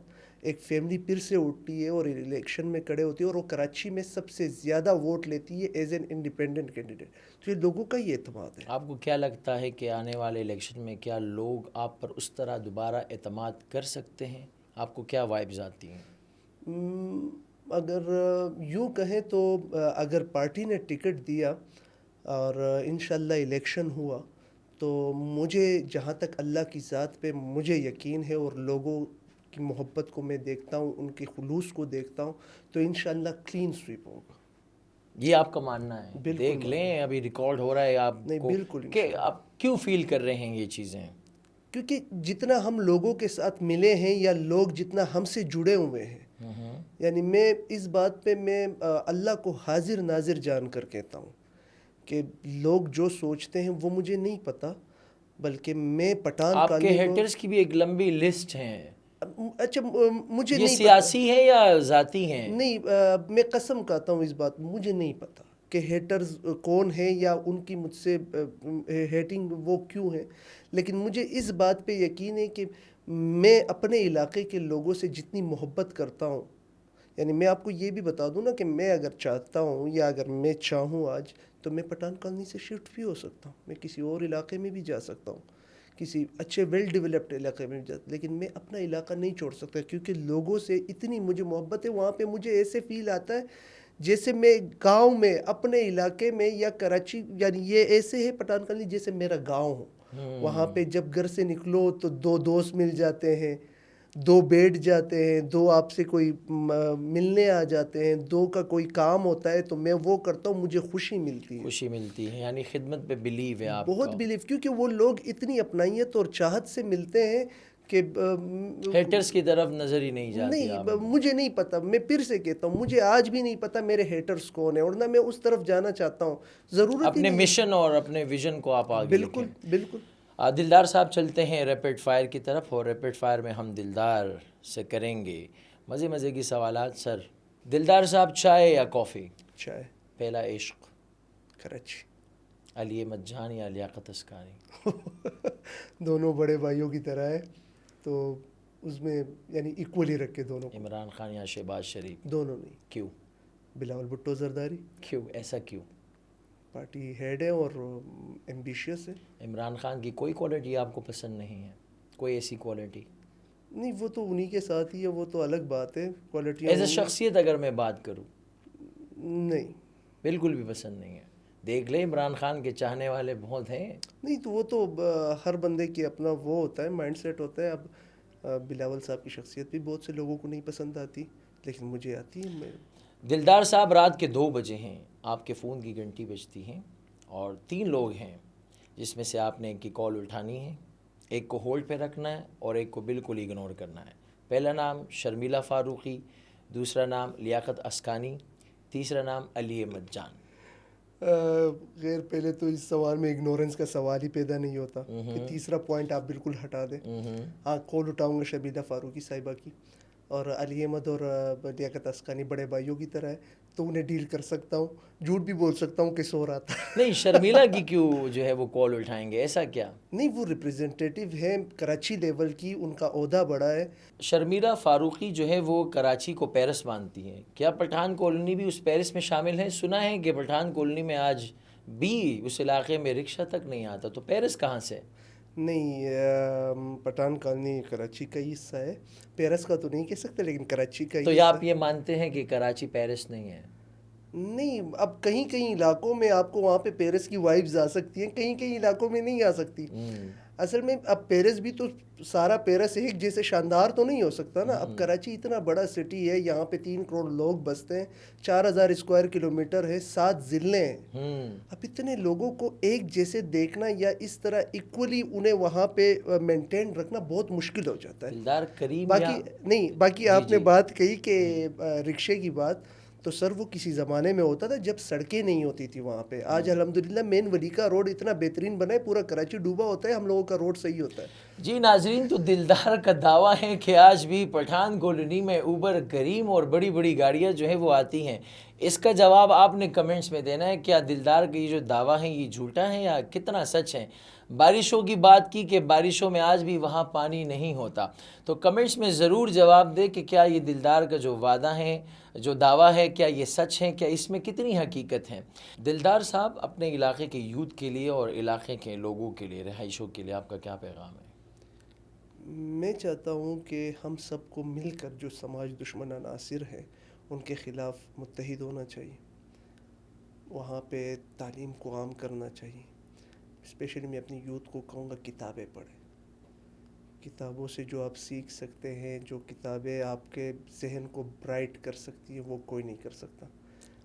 ایک فیملی پھر سے اٹھتی ہے اور الیکشن میں کھڑے ہوتی ہے, اور وہ کراچی میں سب سے زیادہ ووٹ لیتی ہے ایز این انڈیپینڈنٹ کینڈیڈیٹ. تو یہ لوگوں کا ہی اعتماد ہے. آپ کو کیا لگتا ہے کہ آنے والے الیکشن میں کیا لوگ آپ پر اس طرح دوبارہ اعتماد کر سکتے ہیں؟ آپ کو کیا وائبز آتی ہیں؟ اگر یوں کہیں تو اگر پارٹی نے ٹکٹ دیا اور انشاءاللہ الیکشن ہوا تو مجھے جہاں تک اللہ کی ذات پہ مجھے یقین ہے اور لوگوں کی محبت کو میں دیکھتا ہوں، ان کے خلوص کو دیکھتا ہوں، تو انشاءاللہ کلین سویپ ہوگا. یہ آپ کا ماننا ہے؟ بالکل دیکھ لیں ابھی ریکارڈ ہو رہا ہے آپ نہیں، کو بالکل کہ انشاءاللہ. آپ کیوں فیل کر رہے ہیں یہ چیزیں؟ کیونکہ جتنا ہم لوگوں کے ساتھ ملے ہیں یا لوگ جتنا ہم سے جڑے ہوئے ہیں، یعنی میں اس بات پہ میں اللہ کو حاضر ناظر جان کر کہتا ہوں کہ لوگ جو سوچتے ہیں وہ مجھے نہیں پتہ، بلکہ میں پٹھان آپ کے کالونی کو ہیٹرز کی بھی ایک لمبی لسٹ ہے، اچھا مجھے یہ نہیں پتہ. سیاسی ہیں یا ذاتی ہیں؟ نہیں، میں قسم کھاتا ہوں اس بات، مجھے نہیں پتہ کہ ہیٹرز کون ہیں یا ان کی مجھ سے ہیٹنگ وہ کیوں ہیں، لیکن مجھے اس بات پہ یقین ہے کہ میں اپنے علاقے کے لوگوں سے جتنی محبت کرتا ہوں، یعنی میں آپ کو یہ بھی بتا دوں نا کہ میں اگر چاہتا ہوں یا اگر میں چاہوں آج تو میں پٹھان کالونی سے شفٹ بھی ہو سکتا ہوں، میں کسی اور علاقے میں بھی جا سکتا ہوں، کسی اچھے ویل ڈیولپڈ علاقے میں بھی جاتا، لیکن میں اپنا علاقہ نہیں چھوڑ سکتا کیونکہ لوگوں سے اتنی مجھے محبت ہے. وہاں پہ مجھے ایسے فیل آتا ہے جیسے میں گاؤں میں اپنے علاقے میں یا کراچی، یعنی یہ ایسے ہے پٹھان کالونی جیسے میرا گاؤں ہو. وہاں پہ جب گھر سے نکلو تو دو دوست مل جاتے ہیں، دو بیٹھ جاتے ہیں، دو آپ سے کوئی ملنے آ جاتے ہیں، دو کا کوئی کام ہوتا ہے تو میں وہ کرتا ہوں، مجھے خوشی ملتی ہے. خوشی ملتی ہے، یعنی خدمت پہ بلیو ہے آپ بہت کا. بلیو، کیونکہ وہ لوگ اتنی اپنائیت اور چاہت سے ملتے ہیں کہ ہیٹرز کی طرف نظر ہی نہیں جاتی آپ نہیں، مجھے نہیں پتہ. میں پھر سے کہتا ہوں مجھے آج بھی نہیں پتہ میرے ہیٹرز کون ہیں، اور نہ میں اس طرف جانا چاہتا ہوں، ضرورت ہی اپنے نہیں. مشن اور اپنے ویژن کو آپ آگے لکھیں. بالکل بالکل. دلدار صاحب چلتے ہیں ریپڈ فائر کی طرف، اور ریپڈ فائر میں ہم دلدار سے کریں گے مزے مزے کی سوالات. سر دلدار صاحب، چائے یا کافی؟ چائے. پہلا عشق؟ کراچی. علی احمد جان یا لیاقت اسکانی؟ دونوں بڑے بھائیوں کی طرح ہے، تو اس میں یعنی ایکولی رکھ کے دونوں کو. عمران خان یا شہباز شریف؟ دونوں نہیں. کیوں؟ بلاول بھٹو زرداری. کیوں ایسا کیوں؟ پارٹی ہیڈ ہے اور ایمبیشیس ہے. عمران خان کی کوئی کوالٹی آپ کو پسند نہیں ہے؟ کوئی ایسی کوالٹی؟ نہیں، وہ تو انہی کے ساتھ ہی ہے، وہ تو الگ بات ہے. کوالٹیاں ایز اے شخصیت اگر میں بات کروں؟ نہیں. بالکل بھی پسند نہیں ہے. دیکھ لیں عمران خان کے چاہنے والے بہت ہیں. نہیں تو وہ تو ہر بندے کی اپنا وہ ہوتا ہے، مائنڈ سیٹ ہوتا ہے. اب بلاول صاحب کی شخصیت بھی بہت سے لوگوں کو نہیں پسند آتی، لیکن مجھے آتی ہے. دلدار صاحب، رات کے 2 بجے ہیں، آپ کے فون کی گھنٹی بجتی ہیں اور 3 لوگ ہیں جس میں سے آپ نے ایک کی کال اٹھانی ہے، ایک کو ہولڈ پہ رکھنا ہے اور ایک کو بالکل اگنور کرنا ہے. پہلا نام شرمیلا فاروقی، دوسرا نام لیاقت اسکانی، تیسرا نام علی احمد جان. غیر پہلے تو اس سوال میں اگنورنس کا سوال ہی پیدا نہیں ہوتا کہ تیسرا پوائنٹ آپ بالکل ہٹا دیں. ہاں، کال اٹھاؤں گا شرمیلا فاروقی صاحبہ کی، اور علی احمد اور لیاقت اسکانی بڑے بھائیوں کی طرح ہے، تو انہیں ڈیل کر سکتا ہوں. جھوٹ بھی بول سکتا ہوں کہ سو رہا تھا. نہیں، شرمیلا کی کیوں جو ہے وہ کال اٹھائیں گے، ایسا کیا؟ نہیں، وہ ریپریزنٹیٹیو ہیں کراچی لیول کی، ان کا عہدہ بڑا ہے. شرمیلا فاروقی جو ہے وہ کراچی کو پیرس مانتی ہیں. کیا پٹھان کالونی بھی اس پیرس میں شامل ہے؟ سنا ہے کہ پٹھان کالونی میں آج بھی اس علاقے میں رکشہ تک نہیں آتا، تو پیرس کہاں سے؟ نہیں، پٹھان کالونی کراچی کا ہی حصہ ہے. پیرس کا تو نہیں کہہ سکتے، لیکن کراچی کا تو ہی یا حصہ آپ یہ مانتے ہیں کہ کراچی پیرس نہیں ہے؟ نہیں. اب کہیں کہیں علاقوں میں آپ کو وہاں پہ پیرس کی وائبز آ سکتی ہیں، کہیں کہیں علاقوں میں نہیں آ سکتی. اصل میں اب پیرس بھی تو سارا پیرس ایک جیسے شاندار تو نہیں ہو سکتا نا. اب کراچی اتنا بڑا سٹی ہے، یہاں پہ 3 کروڑ لوگ بستے ہیں، 4000 اسکوائر کلومیٹر ہے، 7 ضلعیں ہیں. اب اتنے لوگوں کو ایک جیسے دیکھنا یا اس طرح ایکولی انہیں وہاں پہ مینٹین رکھنا بہت مشکل ہو جاتا ہے. دلدار کریم باقی نہیں، باقی آپ نے بات کہی کہ رکشے کی بات، تو سر وہ کسی زمانے میں ہوتا تھا جب سڑکیں نہیں ہوتی تھی وہاں پہ. آج الحمدللہ مین ولی کا روڈ اتنا بہترین بنا ہے، پورا کراچی ڈوبا ہوتا ہے، ہم لوگوں کا روڈ صحیح ہوتا ہے. جی ناظرین، تو دلدار کا دعویٰ ہے کہ آج بھی پٹھان کالونی میں اوبر کریم اور بڑی بڑی گاڑیاں جو ہیں وہ آتی ہیں. اس کا جواب آپ نے کمنٹس میں دینا ہے. کیا دلدار کا یہ جو دعویٰ ہے یہ جھوٹا ہے یا کتنا سچ ہے؟ بارشوں کی بات کی کہ بارشوں میں آج بھی وہاں پانی نہیں ہوتا، تو کمنٹس میں ضرور جواب دے کہ کیا یہ دلدار کا جو وعدہ ہے، جو دعویٰ ہے، کیا یہ سچ ہے، کیا اس میں کتنی حقیقت ہے. دلدار صاحب، اپنے علاقے کے یوتھ کے لیے اور علاقے کے لوگوں کے لیے، رہائشوں کے لیے آپ کا کیا پیغام ہے؟ میں چاہتا ہوں کہ ہم سب کو مل کر جو سماج دشمن عناصر ہیں ان کے خلاف متحد ہونا چاہیے. وہاں پہ تعلیم کو عام کرنا چاہیے. اسپیشلی میں اپنی یوتھ کو کہوں گا کتابیں پڑھیں. کتابوں سے جو آپ سیکھ سکتے ہیں، جو کتابیں آپ کے ذہن کو برائٹ کر سکتی ہیں، وہ کوئی نہیں کر سکتا.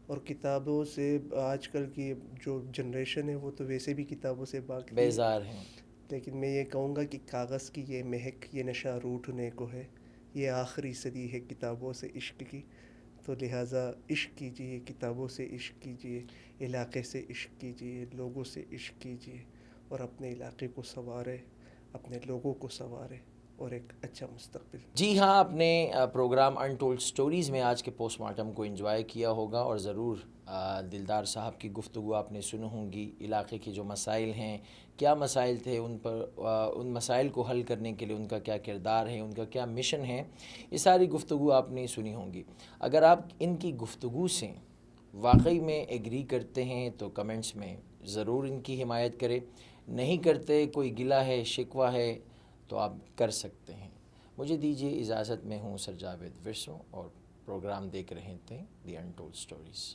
اور کتابوں سے آج کل کی جو جنریشن ہے وہ تو ویسے بھی کتابوں سے باقی ہے، بیزار ہیں. لیکن میں یہ کہوں گا کہ کاغذ کی یہ مہک، یہ نشہ روٹھنے کو ہے. یہ آخری صدی ہے کتابوں سے عشق کی. تو لہٰذا عشق کیجیے، کتابوں سے عشق کیجیے، علاقے سے عشق کیجیے، لوگوں سے عشق کیجیے، اور اپنے علاقے کو سنوارے، اپنے لوگوں کو سنوارے، اور ایک اچھا مستقبل. جی ہاں، آپ نے پروگرام انٹولڈ سٹوریز میں آج کے پوسٹ مارٹم کو انجوائے کیا ہوگا، اور ضرور دلدار صاحب کی گفتگو آپ نے سنی ہوں گی. علاقے کے جو مسائل ہیں، کیا مسائل تھے، ان پر ان مسائل کو حل کرنے کے لیے ان کا کیا کردار ہے، ان کا کیا مشن ہے، یہ ساری گفتگو آپ نے سنی ہوں گی. اگر آپ ان کی گفتگو سے واقعی میں ایگری کرتے ہیں تو کمنٹس میں ضرور ان کی حمایت کریں. نہیں کرتے، کوئی گلہ ہے، شکوہ ہے، تو آپ کر سکتے ہیں. مجھے دیجیے اجازت. میں ہوں سر جاوید ورسو، اور پروگرام دیکھ رہے تھے دی انٹولڈ سٹوریز.